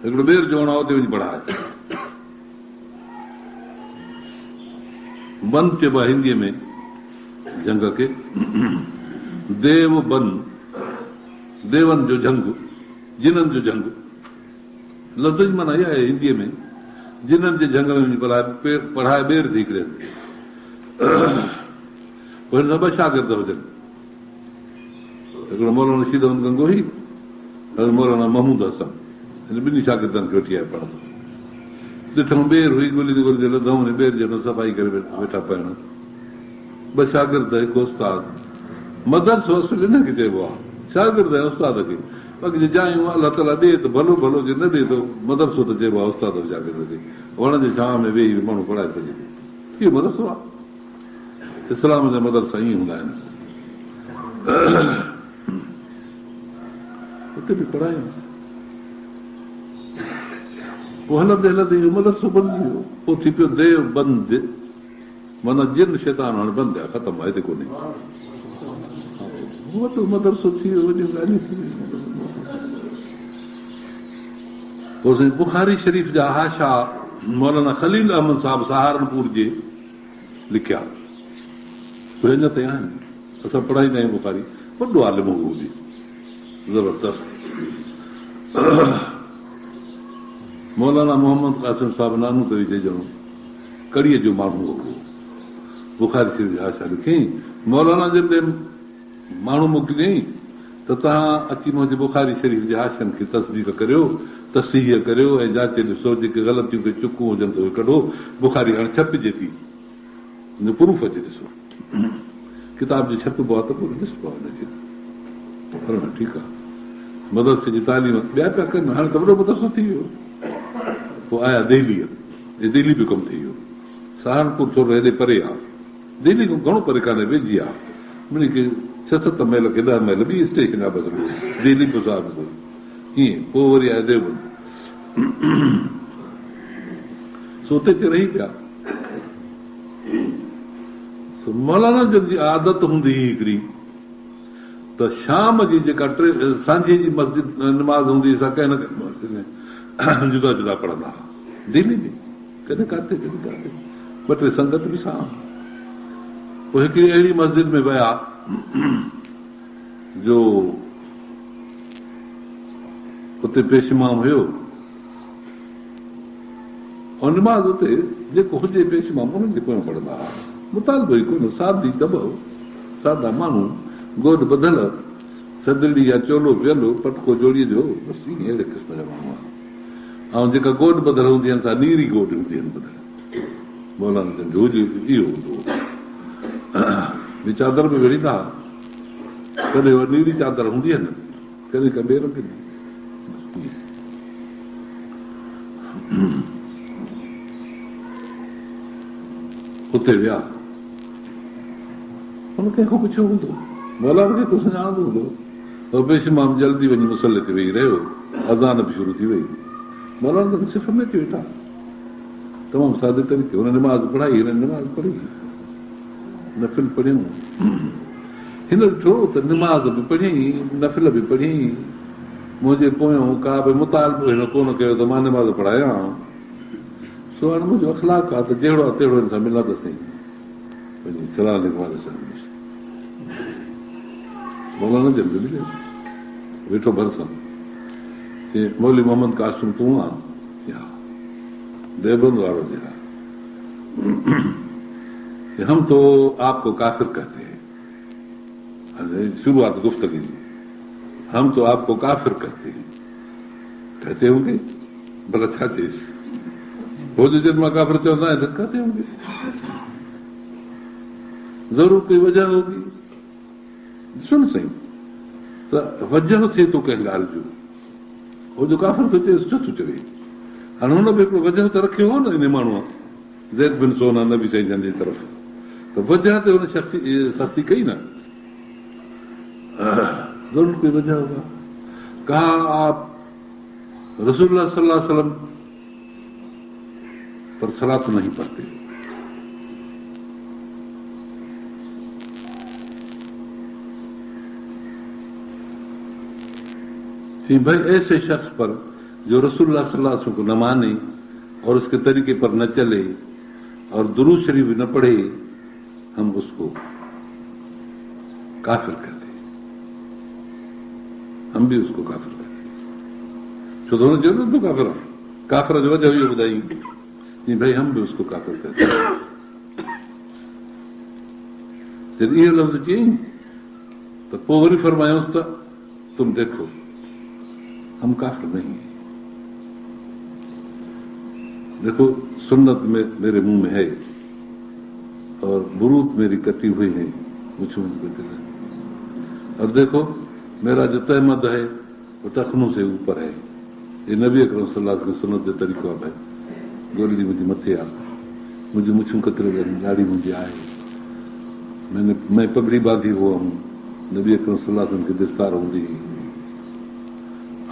हिकिड़ो ॿेर जोड़ा उते वञी पढ़ाए। बंदि चइबो आहे हिंदीअ में झंग खे, देव बन, देवनि जो झंग, जिननि जो झंग, लफ़्ज़ जी माना इहा आहे हिंदीअ में, जिननि जे झंग में वञी पढ़ाए ॿेर थी करे। पोइ हिन ॿ शागिर्द हुजनि, हिकिड़ो मौलाना शीदमन गंगोही, मौलाना महमूद हसन, हिन ॿिन्ही शागिर्दनि खे वठी आया पढ़ंदो। ॾिठमि ॿेर हुई, ॻोल्हींदे ॻोल्हींदे लधऊं, ॿेर जॾहिं सफ़ाई करे वेठा पढ़ण। ॿ शागिर्द, हिकु उस्ताद। मदरसो असुल हिनखे चइबो आहे, शागिर्द ऐं उस्ताद खे। बाक़ी जे जायूं अलाह ताला ॾे त भलो भलो, जे न ॾे त मदरसो त चइबो आहे उस्ताद शागिर्द खे। वण जे छांव में वेही माण्हू पढ़ाए सघे, इहो मदरसो आहे। इस्लाम जा मदरसा ईअं हूंदा आहिनि, उते बि पढ़ायूं। पोइ हलंदे हलंदे इहो मदरसो बंदि थी वियो, पोइ थी पियो देव बंदि, माना जिन शैतान हाणे बंदि आहे, ख़तमु आहे, हिते कोन्हे। वॾो मदरसो थी वियो, वॾियूं ॻाल्हियूं थी वियूं। पोइ बुखारी शरीफ़ जा हाशा मौलाना खलील अहमद साहिब सहारनपुर जे लिखिया, अञा ताईं आहिनि। असां पढ़ाईंदा आहियूं बुखारी, वॾो आलिम हो बि, ज़बरदस्त। मौलाना मोहम्मद कासिम साहिब नानू करी चइजणो, कड़ीअ जो माण्हू हो, बुखारी शरीफ़ जा हाशा लिखियईं। मौलाना जॾहिं माण्हू मोकिलियईं त तव्हां अची मुंहिंजे बुखारी शरीफ़ जे हाशनि खे तस्दीक करियो, तसीह करियो ऐं जाचे ॾिसो, जेके ग़लतियूं के चुकूं हुजनि त उहे कढो। बुखारी हाणे छपिजे थी, प्रूफ अचे ॾिसो किताब जी छपबो आहे त पोइ ॾिसबो आहे हुनखे ठीकु आहे मदरसे जी तालीम ॿिया पिया कनि हाणे त वॾो मदरसो थी वियो पोइ आया दिल्ली बि कमु थी वियो सहारनपुर थोरो हेॾे परे आहे दिल्ली खां घणो परे कान्हे वेझी आहे मिनी खे 6-7 मैल खे 10 मैल ॿी स्टेशन आहे बसि दिल्ली पियो सहारनपुर ईअं पोइ वरी आहे देवबंद सो उते रही पिया मौलाना जन जी आदत हूंदी हुई हिकिड़ी त शाम जी जेका सांझे जी मस्जिद निमाज़ हूंदी असां कंहिं न कंहिं मस्जिद में जुदा जुदा पढ़ंदा हुआ दिल्ली में कॾहिं काथे ॿ टे संगत बि सां पोइ हिकिड़ी अहिड़ी मस्जिद में विया जो उते पेश इमाम हुयो ऐं निमाज़ उते जेको हुजे पेश इमाम उन्हनि जे पोयां पढ़ंदा हुआ मुतालबो ई कोन सादी दॿो सादा माण्हू गोॾ ॿधल सदड़ी या चोलो पियलो पटको जोड़ीअ जो बसि ईअं अहिड़े क़िस्म जा माण्हू आहे ऐं जेका गोॾ ॿधल हूंदी आहिनि सा नीरी गोॾ हूंदी आहिनि ॿधल मौलाना जन जो इहो हूंदो चादर में विढ़ींदा कॾहिं उहा नीरी चादर हूंदी आहे न कॾहिं का ॿिए रंग उते विया हुन कंहिंखां पुछियो हूंदो मौलाना खे कुझु सुञाणंदो हूंदो पेश इमाम जल्दी वञी मुसले ते वेही रहियो अज़ान बि शुरू थी वई मौलाना सिफ़ में अची वेठा तमामु सादे तरीक़े हुन निमाज़ पढ़ाई हिन निमाज़ पढ़ी नफ़िल पढ़ियूं हिन ॾिठो त निमाज़ बि पढ़ियईं नफ़िल बि पढ़ियईं मुंहिंजे पोयां का बि मुतालबो हिन कोन कयो त मां निमाज़ पढ़ायां सो हाणे मुंहिंजो अख़लाक आहे त जहिड़ो आहे तहिड़ो हिन सां मिलंदसि पंहिंजी सलाह मौलाना जन बि मिले वेठो भरिसां मौली मोहम्मद कासिम तूं आहे देवबंद वारो हम तो आपको काफिर कहते हैं शुरुआत गुफ्तगी हम तो आपको काफिर कहते होंगे भला छा चईस हो जो जन मां काफिर चवंदा आहिनि त कहते होंगे ज़रूर कोई वजह होगी सुन सही त वजह थिए थो कंहिं ॻाल्हि जो हो जो काफ़िर थो चए छो थो चवे हाणे हुन बि हिकिड़ो वजह त रखियो हो न इन माण्हूअ ज़ैद बिन सोना नबी साईं जन जी तरफ़ त वजह ते हुन सख़्ती कई न ज़रूर कोई वजह होगा कहा आप रसूलुल्लाह सल्लल्लाहु अलैहि वसल्लम पर सलात नहीं पढ़ते भाई ऐसे शख्स पर जो रसूलुल्लाह सल्लल्लाहु अलैहि वसल्लम को न माने और उसके तरीके पर न चले और दुरूद शरीफ न पढ़े हम उसको काफिर कहते हैं हम भी उसको काफिर कहते हैं छो तो जरूरत तो काफिर जो वजह इहो ॿुधाई भाई हम भी उसको काफिर कहते हैं जब इहो लफ़्ज़ चयईं त पोइ वरी फरमायोसि त तुम देखो हम काफिर नहीं हैं देखो सुन्नत में मेरे मुंह में है और बुरूद मेरी कटी हुई है और देखो मेरा जो तहमद है वो टखनों से ऊपर है ये नबी अकरम सल्लल्लाहु अलैहि वसल्लम सुन्नत जो तरीक़ो आहे गोली मुंहिंजी मथे आहे मुंहिंजी मुछूं कतरे ॾाढी मुंहिंजी आहे मैं पगड़ी बांधी हुआ हूँ नबी अकरम सल्लल्लाहु अलैहि वसल्लम की दस्तार होंगी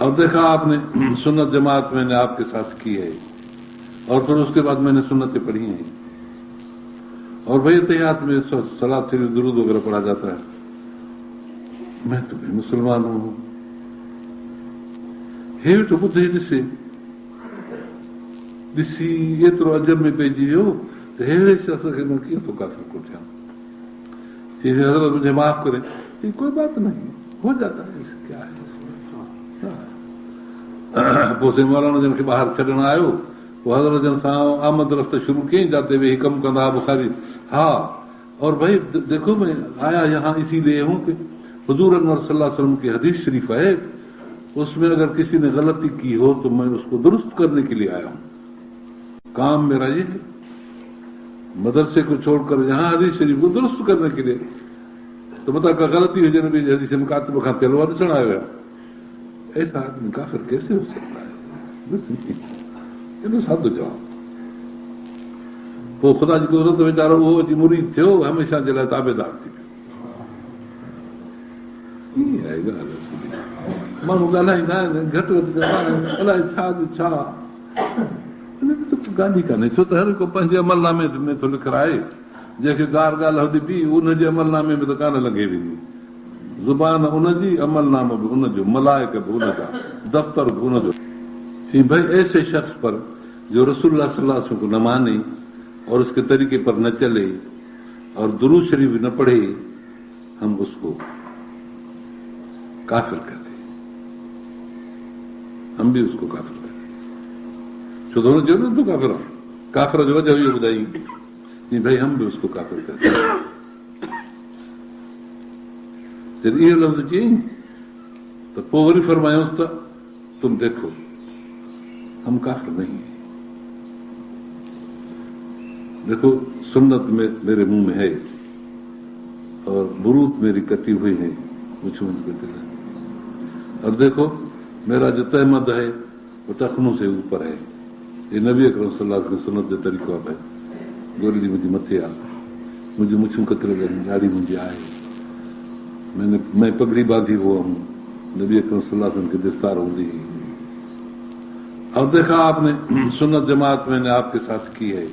अब देखा आपने सुन्नत जमात मैंने आपके साथ की है और फिर उसके बाद मैंने सुन्नतें पढ़ी हैं और भाई तहियात में सलात शरीफ दुरूद वगैरह पढ़ा जाता है मैं तो भी मुसलमान हूं हे तो ॿुधे ॾिसी एतिरो अजब में पइजी वियो त अहिड़े शख़्स खे मां कीअं थो काफ़िर को थियां हज़रत मुझे माफ़ करे कोई बात नहीं हो जाता है क्या है पोइ से मौलाना जन खे ॿाहिरि छॾण आयो पोइ हज़रत जन सां आमद रफ़्त शुरू कयईं जाते वेही कमु कंदा बुखारी हा और भाई देखो मैं आया यहाँ इसीलिए हूँ कि हुजूर अनवर सल्लल्लाहु अलैहि वसल्लम की हदीस शरीफ है उसमें अगर किसी ने गलती की हो तो मैं उसको दुरुस्त करने के लिए आया हूँ काम मेरा ये है मदरसे को छोड़कर यहाँ हदीस शरीफ को दुरुस्त करने के लिए तो मता का गलती हुजण बि हदीस मुकातिब खां तेलवा ॾिसण आयो आहे। ऐसा आदमी काफ़िर कैसे हो सकता है? एॾो सादो जवाब। पोइ ख़ुदा जी कुदरत वीचारो उहो अची मुरीद थियो, हमेशह जे लाइ ताबेदार थी वियो। ईअं आहे ॻाल्हि। माण्हू ॻाल्हाईंदा आहिनि, घटि वधि चवंदा आहिनि अलाए छा जो छा, हिन में त ॻाल्हि ई कान्हे। छो त हर को पंहिंजे अमलनामे में थो लिखाए, जंहिंखे ॻाल्हि ॻाल्हि ॾिबी उनजे अमलनामे में त कान लॻे वेंदी। ज़ुबान उनजी, अमलनामो बि उनजो, मलाइक बि उनजा, दफ़्तर बि उनजो। भाई ऐसे शख्स पर जो रसूलुल्लाह सल्लल्लाहु अलैहि वसल्लम को न माने और उसके तरीके पर न चले और दुरूद शरीफ न पढ़े, हम उसको काफिर कहते हैं। हम भी उसको काफिर कहते हैं। छो तो जो न तू काफिर हो, काफिर जो वजह इहो ॿुधाई कि भाई हम भी उसको काफिर कहते हैं। जब इहो लफ़्ज़ चई तो पोइ वरी फरमायूंसि त तुम देखो हम काफिर नहीं है। देखो सुन्नत में मेरे मुंह में है और बुरूत मेरी कटी हुई है, मुझे और देखो मेरा जो तहमद है वो टखनों से ऊपर है। ये नबी अकरम सल्लल्लाहु अलैहि वसल्लम की सुन्नत जो तरीक़ो है। गोली मुझी मथे आ, मुझे मुछूं कतरे ॾाढी मुंहिंजी आहे, मैं पगड़ी बांधी हुआ हूँ, नबी अकरम सल्लल्लाहु अलैहि वसल्लम की दस्तार होती। अब देखा आपने सुन्नत जमात मैंने आपके साथ की है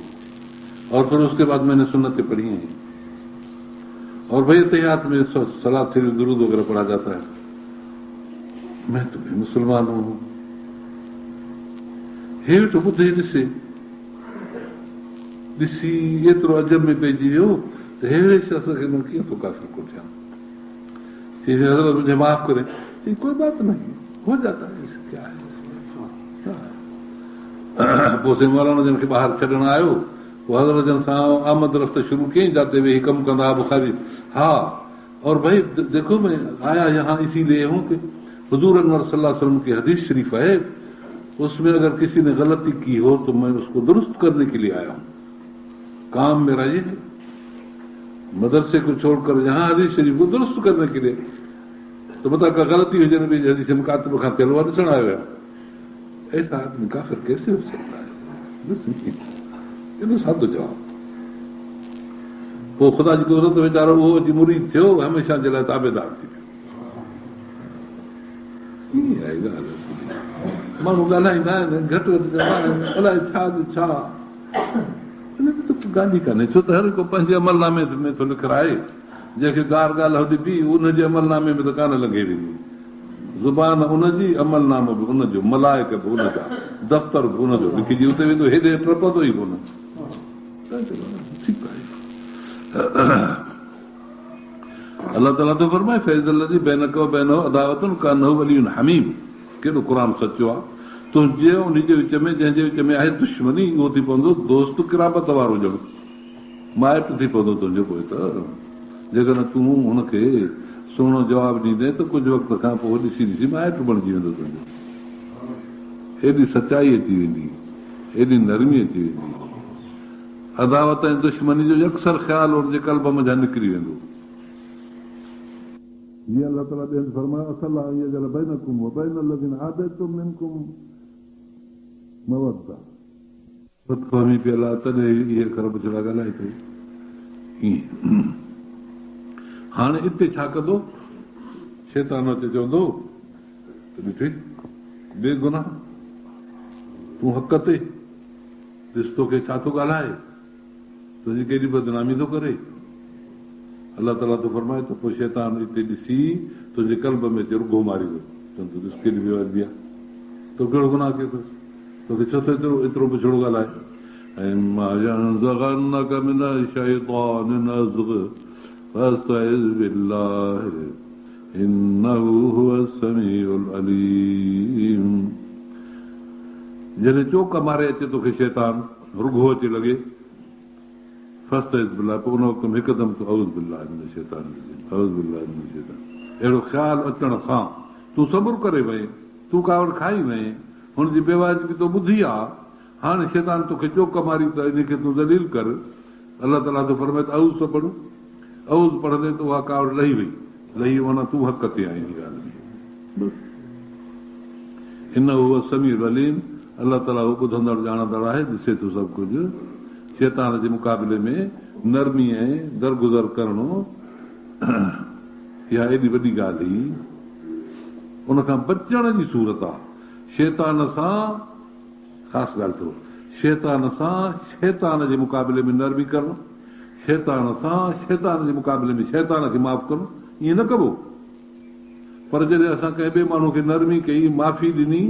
और फिर उसके बाद मैंने सुन्नतें पढ़ी हैं और भाई तहियात में सलात से दुरूद वगैरह पढ़ा जाता है। मैं तो भी मुसलमान हूं। हेठि ॿुधे ॾिसी एतिरो अजब में पइजी वियो त अहिड़े शख़्स खे मां कीअं थो काफ़िर को थियां। हज़रत मुझे माफ़ करे, कोई बात नहीं, हो जाता है, क्या है। पोइ से मौलाना जन खे ॿाहिरि छॾण आयो, पोइ हज़रत जन सां आमद रफ़्त शुरू कयईं, जाते वेही कमु कंदा बुखारी। हाँ, और भाई देखो मैं आया यहाँ इसीलिए हूँ कि हुजूर अनवर सल्लल्लाहु अलैहि वसल्लम की हदीस शरीफ है, उसमें अगर किसी ने गलती की हो तो मैं उसको दुरुस्त करने के लिए आया हूँ। काम मेरा ये है, मदरसे को छोड़कर यहाँ हदीस शरीफ को दुरुस्त करने के लिए। तो बता का गलती हुजण बि हदीस मुकातिब खां तेलवा ॾिसण आयो आहे। ऐसा आदमी काफिर कैसे हो सकता है? एॾो सादो जवाब। पोइ ख़ुदा जी कुदरत वीचारो उहो अची मुरीद थियो, हमेशह जे लाइ ताबेदार थी वियो। ईअं आहे ॻाल्हि। माण्हू ॻाल्हाईंदा आहिनि, घटि वधि चवंदा आहिनि अलाए छा जो छा, हिन में त ॻाल्हि ई कान्हे। छो त हर को पंहिंजे अमलनामे में थो लिखाए, जंहिंखे ॻाल्हि ॻाल्हि ॾिबी उनजे अमलनामे में त कान लॻे वेंदी। ज़ुबान उनजी, अमलनामो बि उनजो, मलाइक बि उनजा, दफ़्तर बि उनजो। लिखिजी उते वेंदो, हेॾे टपंदो ई कोन। ठीकु आहे। अलाह ताला थो फरमाए फैज़ल बैनक व बैनहु अदावतुन कान्नहु वलियुन हमीम। केॾो क़ुरान सचो आहे। तुंहिंजे उनजे विच में, जंहिंजे विच में आहे दुश्मनी, उहो थी पवंदो दोस्त किराबत वारो ॼणो, माइट थी पवंदो तुंहिंजो। पोइ त जेकॾहिं तूं हुनखे सुहिणो जवाबु ॾींदे त कुझु वक़्त खां पोइ ॾिसी ॾिसी माइट बणिजी वेंदो तुंहिंजो। हेॾी सचाई अची वेंदी, हेॾी नरमी अची वेंदी। अदावत ऐं दुश्मनी जो अक्सर ख़्यालु हुनजे कल्ब मथां निकिरी वेंदो। जीअं अलाह ताला ॿियनि फरमायो, असला यजअल बैनकुम व बैन लज़ीना आदयतुम मिनकुम मवद्दा। बदफ़हमी पे अलाह तॾहिं इहे ख़रब छड़ा ॻाल्हाए थो। हाणे हिते छा कंदो? शैतान अचे चवंदो त ॾिठे बेगुनाह तूं हक़ ते, ॾिस तोखे छा थो ॻाल्हाए, तुंहिंजी केॾी बदनामी थो करे। अलाह ताला थो फरमाए त पोइ शैतान हिते ॾिसी तुंहिंजे कल्ब में अचे रुॻो मारींदो, चवंदो ॾिस केॾी बेवादी आहे, तो कहिड़ो गुनाह कयो अथसि, तोखे छो थो एतिरो पुछड़ो ॻाल्हाए। जॾहिं चोक मारे अचे तोखे शैतान, रुॻो अचे लॻे, फस्तइज़ बिल्लाह, पोइ उन वक़्त में हिकदमि तो औज़ बिल्लाह मिनश शैतान, औज़ बिल्लाह मिनश शैतान। अहिड़ो ख़्यालु अचण सां तूं सबुर करे वएं, तूं कावड़ खाई वएं, हुनजी बेवाज़गी तो ॿुधी आहे। हाणे शैतान तोखे चोक मारी त इनखे तूं दलील कर, अल्लाह ताला तो फरमाए औज़ तो पढ़ो, औज़ पढ़ंदे त उहा कावड़ लही वई, लही माना तूं हक़ ते आई हिन ॻाल्हि में। इन्नहु हुव समीउल अलीम, अल्लाह ताला हू ॿुधंदड़ ॼाणंदड़ आहे, ॾिसे थो सभु कुझु। शैतान जे मुक़ाबले में नरमी ऐं दरगुज़र करणो इहा एॾी वॾी ॻाल्हि हुई। उनखां बचण जी सूरत आहे। शैतान सां ख़ासि ॻाल्हि अथव, शैतान सां शैतान जे मुक़ाबले में नरमी करणु, शैतान सां शैतान जे मुक़ाबले में शैतान खे माफ़ करणु, ईअं न कबो। पर जॾहिं असां कंहिं ॿिए माण्हू खे नरमी कई, माफ़ी ॾिनी,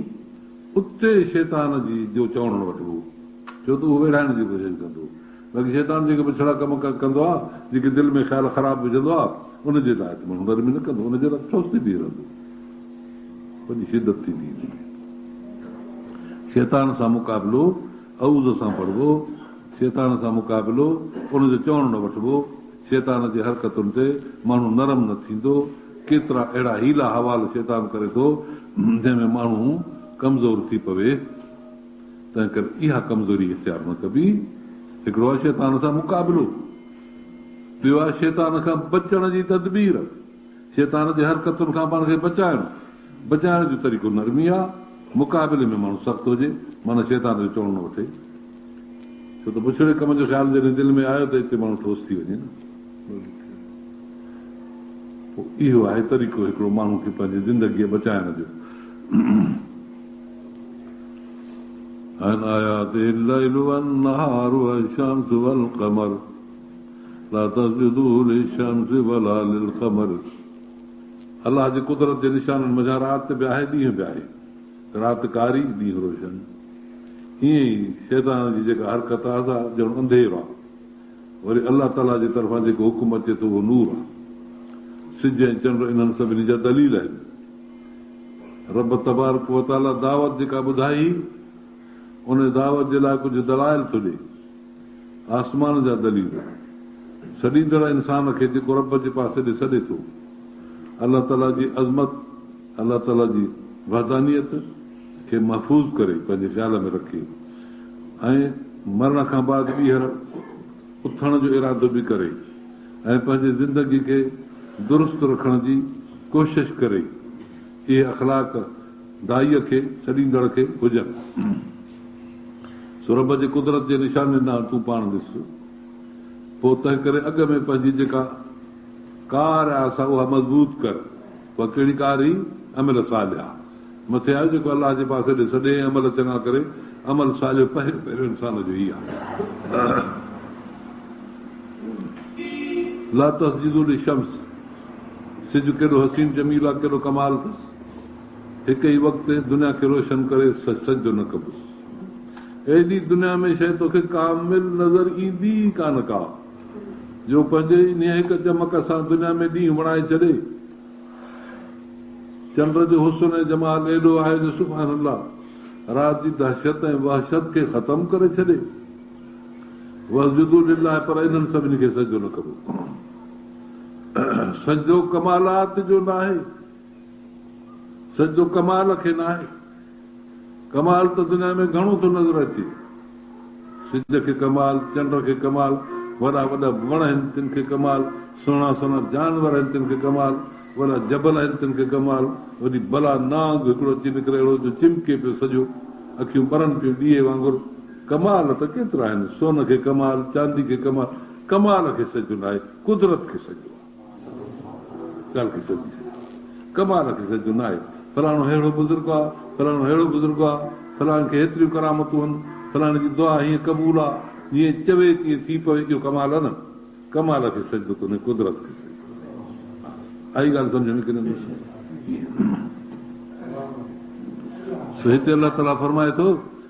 उते शैतान जी जो चवणु वठिबो, छो त उहो वेड़ाइण जी कोशिशि कंदो। बाक़ी शैतान जेके पिछड़ा कम कंदो आहे, जेके दिलि में ख़्याल ख़राब विझंदो आहे, उनजे लाइ माण्हू नरमी न कंदो, उनजे लाइ चौस्ती बीह रहंदो, वॾी शिदत थींदी। शैतान सां मुक़ाबिलो औज़ सां पढ़बो, शैतान सां मुक़ाबिलो उनजो चवणु न वठिबो, शैतान जे हरकतुनि ते माण्हू नरम न थींदो। केतिरा अहिड़ा हीला हवाल शैतान करे थो जंहिंमें माण्हू कमज़ोर थी पवे। तंहिं करे इहा कमज़ोरी इख़्तियार न कबी। हिकिड़ो आहे शैतान सां मुक़ाबिलो, ॿियो आहे शैतान खां बचण जी तदबीर, शैतान जे हरकतुनि खां पाण खे बचाइणु। बचाइण जो तरीक़ो नरमी आहे, मुक़ाबिले में माण्हू सख़्तु हुजे, माना शैतान जो चवणु न वठे। छो त पुछड़े कम जो ख़्यालु जॾहिं दिलि में आयो त हिते माण्हू ठोस थी वञे न। पोइ इहो आहे तरीक़ो हिकिड़ो माण्हू खे पंहिंजी ज़िंदगीअ बचाइण जो। अलाह जे कुदरत जे निशाननि मज़ा राति बि आहे, ॾींहुं बि आहे, राति कारी ॾींहुं रोशन। हीअं ई शैतान जी जेका हरकत आहे सा ॼण अंधेरो आहे, वरी अलाह ताला जे तरफ़ां जेको हुकुम अचे थो उहो नूर आहे। सिज ऐं चंड इन्हनि सभिनी जा दलील आहिनि। रब तबारक व तआला दावत जेका ॿुधाई, उन दावत जे लाइ कुझु दलाइल थो ॾे, आसमान जा दलील, सॾींदड़ इंसान खे जेको रब जे पासे ॾे सॾे थो, अलाह ताला जी अज़मत, अलाह ताला जी वहदानियत खे महफ़ूज़ करे पंहिंजे ख़्याल में रखे, ऐं मरण खां बाद ॿीहर उथण जो इरादो बि करे, ऐं पंहिंजी ज़िंदगी खे दुरुस्त रखण जी कोशिश करे। इहे अख़लाक दाईअ खे, सॾींदड़ खे हुजनि। सो रब जे कुदरत जे निशाने ॾांहुं तूं पाण ॾिस। पोइ तंहिं करे अॻ में पंहिंजी जेका कार आहे असां उहा मज़बूत कर। उहा कहिड़ी कार ई? अमल सालिहा। मथे आयो जेको अलाह जे पासे ॾे सॾे, अमल चङा करे, अमल सालिहो पहिरियों इंसान जो ई आहे। ला तस्जुदू लिशम्स, सिज केॾो हसीन जमील आहे, केॾो कमाल अथसि, हिक ई वक़्तु दुनिया खे रोशन करे सजदो न कबुसि। एॾी दुनिया में शइ तोखे कामिल नज़र ईंदी कान का, जो पंहिंजे इन हिक चमक सां दुनिया में ॾींहुं बणाए छॾे। चंड जो हुस्न ऐं जमाल एॾो आहे जो सुभान अल्लाह राति जी दहशत ऐं वहशत खे ख़तम करे छॾे। वस्जुदू लिल्लाह, पर इन्हनि सभिनी खे सजदो न कबो। सजदो कमालात जो न आहे, सजदो कमाल खे न आहे। कमाल त दुनिया में घणो थो नज़र अचे, सिज खे कमाल, चंड खे कमाल, वॾा वॾा वण आहिनि तिन खे कमाल, सुहिणा सुहिणा जानवर आहिनि तिन खे कमाल, वॾा जबल आहिनि तिन खे कमाल, वॾी भला नांग हिकिड़ो अची निकिरे अहिड़ो जो चिमके पियो सॼो, अखियूं ॿरनि पियूं ॾीए वांगुरु। कमाल त केतिरा आहिनि, सोन खे कमाल, चांदी खे कमाल। कमाल खे सजो न आहे, कुदरत खे सजो आहे। ॻाल्हि खे सॼी कमाल खे सजो न आहे। फलाणो अहिड़ो बुज़ुर्ग आहे, फलाणो अहिड़ो बुज़ुर्ग आहे, फलाणे खे हेतिरियूं करामतूं आहिनि, फलाणे जी दुआ हीअं क़बूल आहे, जीअं चवे तीअं थी पवे, इहो कमाल आहे न। कमाल खे सजदो कोन्हे, कुदरत खे सजदो। आई ॻाल्हि सम्झ में किन? हिते अलाह ताला फरमाए थो,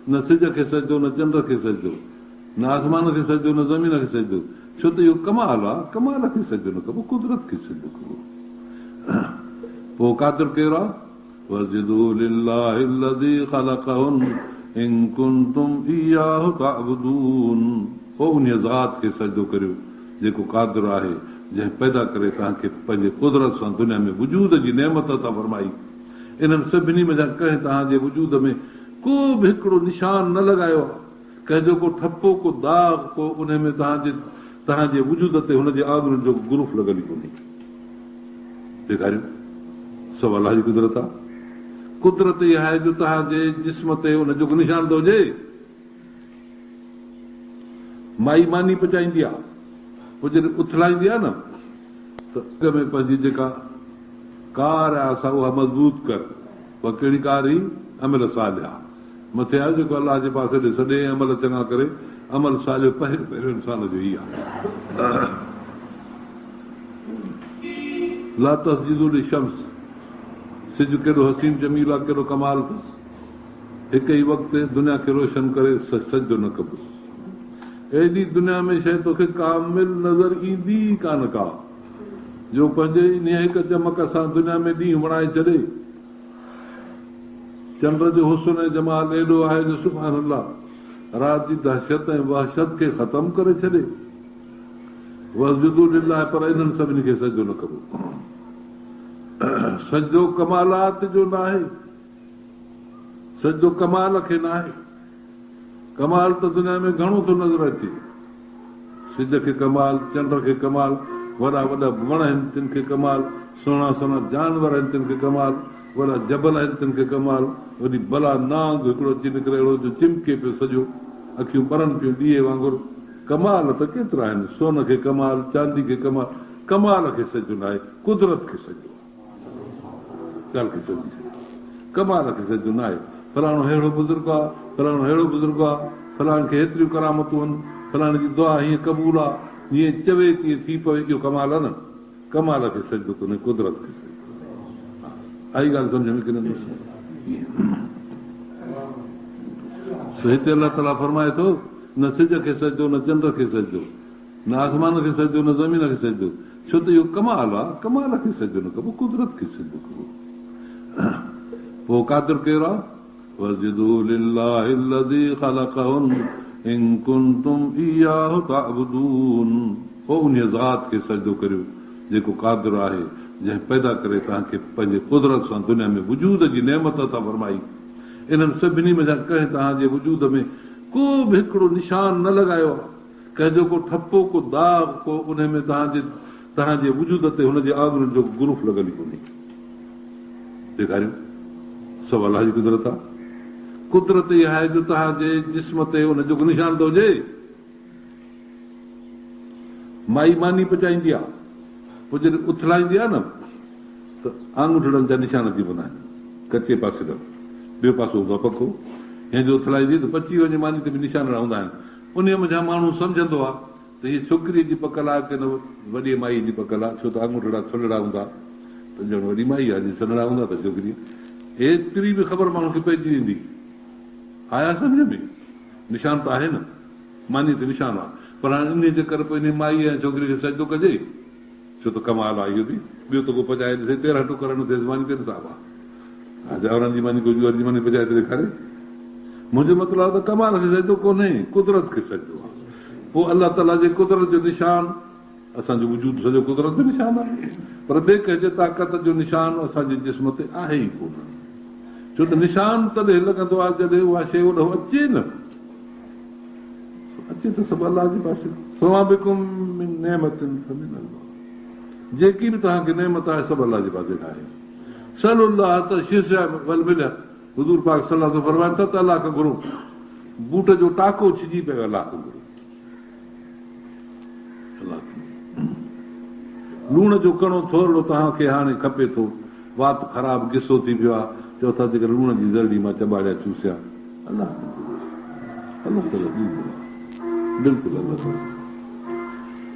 न सिज खे सजदो, न चंड खे सजदो, न आसमान खे सजदो, न ज़मीन खे सजदो, छो त इहो कमाल आहे। कमाल खे सजदो न कबो, कुदरत खे सजदो कबो। पोइ कादिर कहिड़ो आहे? वस्जुदू लिल्लाहि अल्लज़ी ख़लक़हुन इन कुंतुम इय्याहु तअबुदून। पोइ उन ज़ात खे सजदो करियो जेको कादिर आहे, जंहिं पैदा करे तव्हांखे पंहिंजे कुदरत सां दुनिया में वजूद जी नेमत अता फरमाई। इन्हनि सभिनी में कंहिं तव्हांजे वजूद में को बि हिकिड़ो निशान न लॻायो आहे, कंहिंजो को ठपो, को दाग़, को उन में तव्हांजे तव्हांजे वजूद ते हुनजे आङुरियुनि जो गुरूफ लॻल ई कोन्हे। ॾेखारियो सभु अलाह जी कुदरत आहे। कुदरत इहा आहे जो तव्हांजे जिस्म ते हुनजो निशान थो हुजे। माई मानी पचाईंदी आहे, पोइ जॾहिं उथलाईंदी आहे न त अॻ में पंहिंजी जेका कार आहे असां उहा मज़बूत कर। उहा कहिड़ी कार हुई? अमल सालिह। मथे आहे जेको अलाह जे पासे ॾे सॼे अमल चङा करे। अमल सालिह पहिरियों इंसान जो ई आहे। ला तस्जुदू लिशम्स, सिज केॾो हसीन जमील आहे, केॾो कमाल अथसि। हिक ई वक़्तु दुनिया खे रोशन करे सजदो न कबुसि। एॾी दुनिया में शइ तोखे कामिल नज़र ईंदी कान का, जो पंहिंजे इन हिक चमक सां दुनिया में ॾींहुं बणाए छॾे। चंड जो हुस्न ऐं जमाल एॾो आहे जो सुभान अल्लाह राति जी दहशत ऐं वहशत खे ख़तम करे छॾे। वस्जुदू लिल्लाह, पर इन्हनि सभिनी खे सजदो न कबो। सजदो कमालात जो न आहे, सजदो कमाल खे न आहे। कमाल त दुनिया में घणो थो नज़र अचे। सिज खे कमाल, चंड खे कमाल, वॾा वॾा वण आहिनि तिन खे कमाल, सुहिणा सुहिणा जानवर आहिनि तिन खे कमाल, वॾा जबल आहिनि तिन खे कमाल, वॾी भला नांग हिकिड़ो अची निकिरे अहिड़ो जो चिमके पियो सॼो, अखियूं पढ़नि पियूं ॾीए वांगुरु। कमाल त केतिरा आहिनि। सोन खे कमाल, चांदी खे कमाल। कमाल खे सजो न आहे, कुदरत खे सजो आहे। ॻाल्हि खे सॼी कमाल खे सजो न आहे। फलाणो अहिड़ो बुज़ुर्ग आहे, फलाणो अहिड़ो बुज़ुर्ग आहे, फलाणे खे हेतिरियूं करामतूं आहिनि, फलाणे जी दुआ हीअं क़बूल आहे, जीअं चवे तीअं थी पवे। इहो कमाल आहे न। कमाल खे सजदो कोन्हे, कुदरत खे सजदो। आई ॻाल्हि सम्झ में किन? हिते अलाह ताला फरमाए थो, न सिज खे सजदो, न चंड खे सजदो, न आसमान खे सजदो, न ज़मीन खे सजदो। छो त इहो कमाल आहे। कमाल खे सजदो न कबो, कुदरत खे सजदो कबो। पोइ कादिर कहिड़ो आहे? वस्जुदू लिल्लाहि الذي خلقهن إن كنتم إياه تعبدون। पोइ उन ज़ात खे सजदो करियो जेको कादिर आहे, जंहिं पैदा करे तव्हांखे पंहिंजे कुदरत सां दुनिया में वजूद जी नेमत अता फरमाई। इन्हनि सभिनी में कंहिं तव्हांजे वजूद में को बि हिकिड़ो निशान न लॻायो आहे, कंहिंजो को ठपो, को दाग, को उन में तव्हांजे वजूद ते हुनजे आङुरियुनि जो गुरूफ लॻल ई कोन्हे। ॾेखारियो सभु अलाह जी कुदरत आहे। कुदरत इहा आहे जो तव्हांजे जिस्म ते हुनजो निशान थो हुजे। माई मानी पचाईंदी आहे, पोइ जॾहिं उथलाईंदी आहे न त आङुठड़नि जा निशान थी पवंदा आहिनि। कचे पासे ॾांहुं ॿियो पासो हूंदो आहे पको, हिन जो उथलाईंदी त पची वञे मानी ते बि निशान रहंदा आहिनि। उन में माण्हू सम्झंदो आहे त हीअ छोकिरीअ जी पकल आहे की न वॾी माई जी पकल आहे, छो त आङुठड़ा थुलड़ा हूंदा त ॼण वॾी माई आहे, जीअं सन्हड़ा हूंदा त छोकिरी। एतिरी बि ख़बर माण्हू खे पइजी वेंदी। आया सम्झ में? निशान त आहे न, मानी ते निशान आहे। पर हाणे इन जे करे पोइ इन माई ऐं छोकिरी खे सजदो कजे, छो त कमाल आहे इहो बि। ॿियो त को पचाए ॾिसे, 13 टुकर न थिएसि मानी ते हिसाब आहे। जवरनि जी मानी को जूअर जी मानी पचाए ते ॾेखारे। मुंहिंजो मतिलबु आहे त कमाल खे सजदो कोन्हे, कुदरत खे सजदो आहे। पोइ अलाह ताला जे कुदरत जो निशान, असांजो वजूद सॼो कुदरत जो निशान आहे। पर ॿिए कंहिंजे ताक़त जो निशान असांजे जिस्म ते आहे ई कोन। छो त निशान तॾहिं लॻंदो आहे जॾहिं उहा शइ ओॾो अचे न। अचे त सभु अलाह जे पासे। जेकी बि तव्हांखे नेमत आहे सभु अलाह जे पासे खां आहे। सल्लल्लाह त शीशा वल मिलिया। हुज़ूर पाक सल्लल्लाहु अलैहि वसल्लम फरमाइनि था त अलाह खां घुरो। बूट जो टाको छिजी पियो, अलाह खां घुरो। लूण जो कणो थोरो तव्हांखे हाणे खपे थो, वात ख़राब गिसो थी पियो आहे, चओ था जेकर लूण जी ज़रड़ी मां चॿाड़िया चूसिया, अलाह ताला बिल्कुलु अलाह ताला।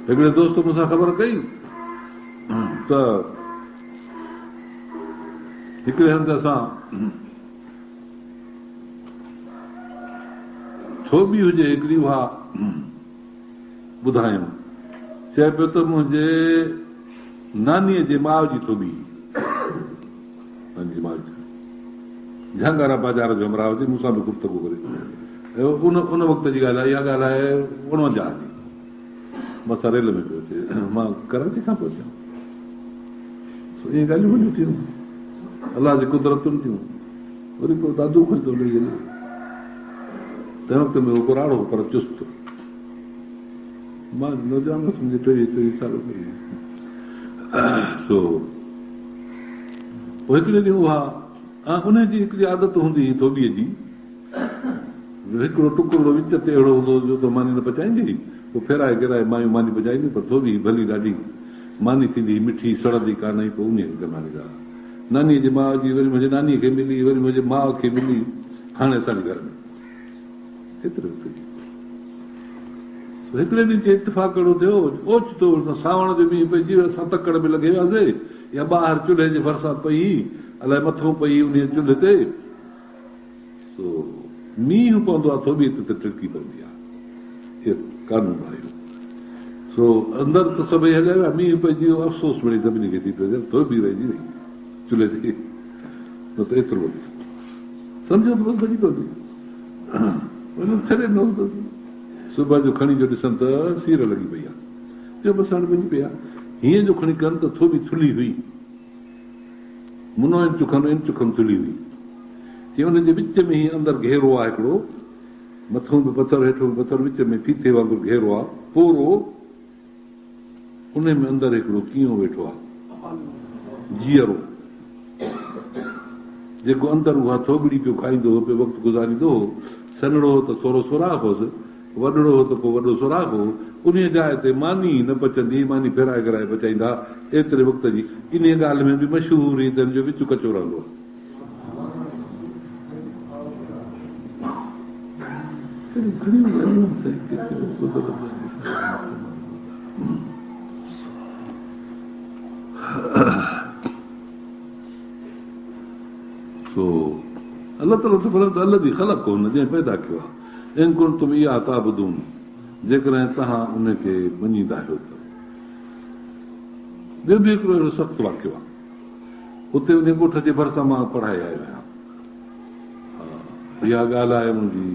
हिकिड़े दोस्त मूंसां ख़बर कई त हिकिड़े हंधि असां थोबी हुजे हिकिड़ी, उहा ॿुधायूं। चए पियो त मुंहिंजे नानीअ जे माउ जी थोबी, झंगारा बाज़ार जो अमरावती, मूंसां बि गुफ़्तगू करे। उन वक़्त जी ॻाल्हि आहे, इहा ॻाल्हि आहे 49 जी। मसां रेल में पियो अचे, मां कराची खां पियो अचां। इहे ॻाल्हियूं वॾियूं थियूं, अलाह जी कुदरतुनि थियूं। वरी पोइ दादू खां थो लही वञे। तंहिं वक़्त में उहो कुराड़ो पर चुस्त। मां न ॼाणोसि मुंहिंजे 23 साल सो हिकिड़े ॾींहुं उहा उनजी हिकिड़ी आदत हूंदी हुई धोबीअ जी, हिकिड़ो टुकड़ो विच ते अहिड़ो हूंदो जो त मानी न पचाईंदी, पोइ फेराए गिराए मायूं मानी पचाईंदी, पर धोबी भली ॾाढी मानी थींदी, मिठी सड़ंदी कान हुई। पोइ उन ज़माने जा नानीअ जी माउ जी वरी मुंहिंजे नानीअ खे मिली, वरी मुंहिंजे माउ खे मिली, हाणे असांजे घर में एतिरो हिकिड़े ॾींहुं ते इतफ़ाक़ अहिड़ो थियो, ओचितो सावण जो मींहुं पइजी वियो, असां तकड़ में लॻे वियासीं, या ॿाहिरि चुल्हे जे भरिसां पई, अलाए मथां पई उन चुल्हे ते, मींहुं पवंदो आहे थोबी त टिड़की पवंदी आहे, कानून आयो। सो अंदरि त सभई हलिया विया, मींहुं पइजी वियो, अफ़सोस मिली सभिनी खे थी पियो, धोबी रहिजी वई चुल्हे ते, न त एतिरो सम्झो त बसि भॼी पवंदी, छॾे न हूंदो। सुबुह जो खणी जो ॾिसनि त सीर लॻी पई आहे, जो बसि हाणे वञी पिया, हीअं जो खणी कनि त थोबी थुली हुई, मुनो इंच खनि थुली हुई, जीअं हुनजे विच में ई अंदरि घेरो आहे हिकिड़ो, मथां बि पथर हेठो बि पथर, विच में फीथे वांगुरु घेरो आहे पोरो, उन में अंदरि हिकिड़ो कीअं वेठो आहे जीअरो, जेको अंदरि उहा थोबड़ी पियो खाईंदो हो, पियो वक़्तु गुज़ारींदो हो, सन्हड़ो हो त थोरो सुराख होसि, वॾड़ो हो त पोइ वॾो सुराख हो, उन जाइ ते मानी न पचंदी, मानी फेराए कराए पचाईंदा, एतिरे वक़्त जी। इन ॻाल्हि में बि मशहूरु ई जो विच कचो रहंदो आहे। अलाह ताला अलॻि ख़लक़ कोन जंहिं पैदा कयो आहे, इन कुन तुम इहा ताबदून, जेकॾहिं तव्हां उनखे मञींदा आहियो त। ॿियो बि हिकिड़ो अहिड़ो सख़्तु वाकियो आहे, उते उन ॻोठ जे भरिसां मां पढ़ाए आयो आहियां। इहा ॻाल्हि आहे मुंहिंजी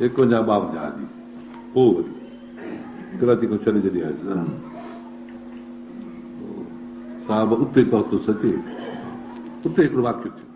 51-52 जी, पोइ वरी कराची खां छॾे जॾहिं आयुसि साहिब उते पहुतुसि अचे, उते हिकिड़ो वाकियो थियो।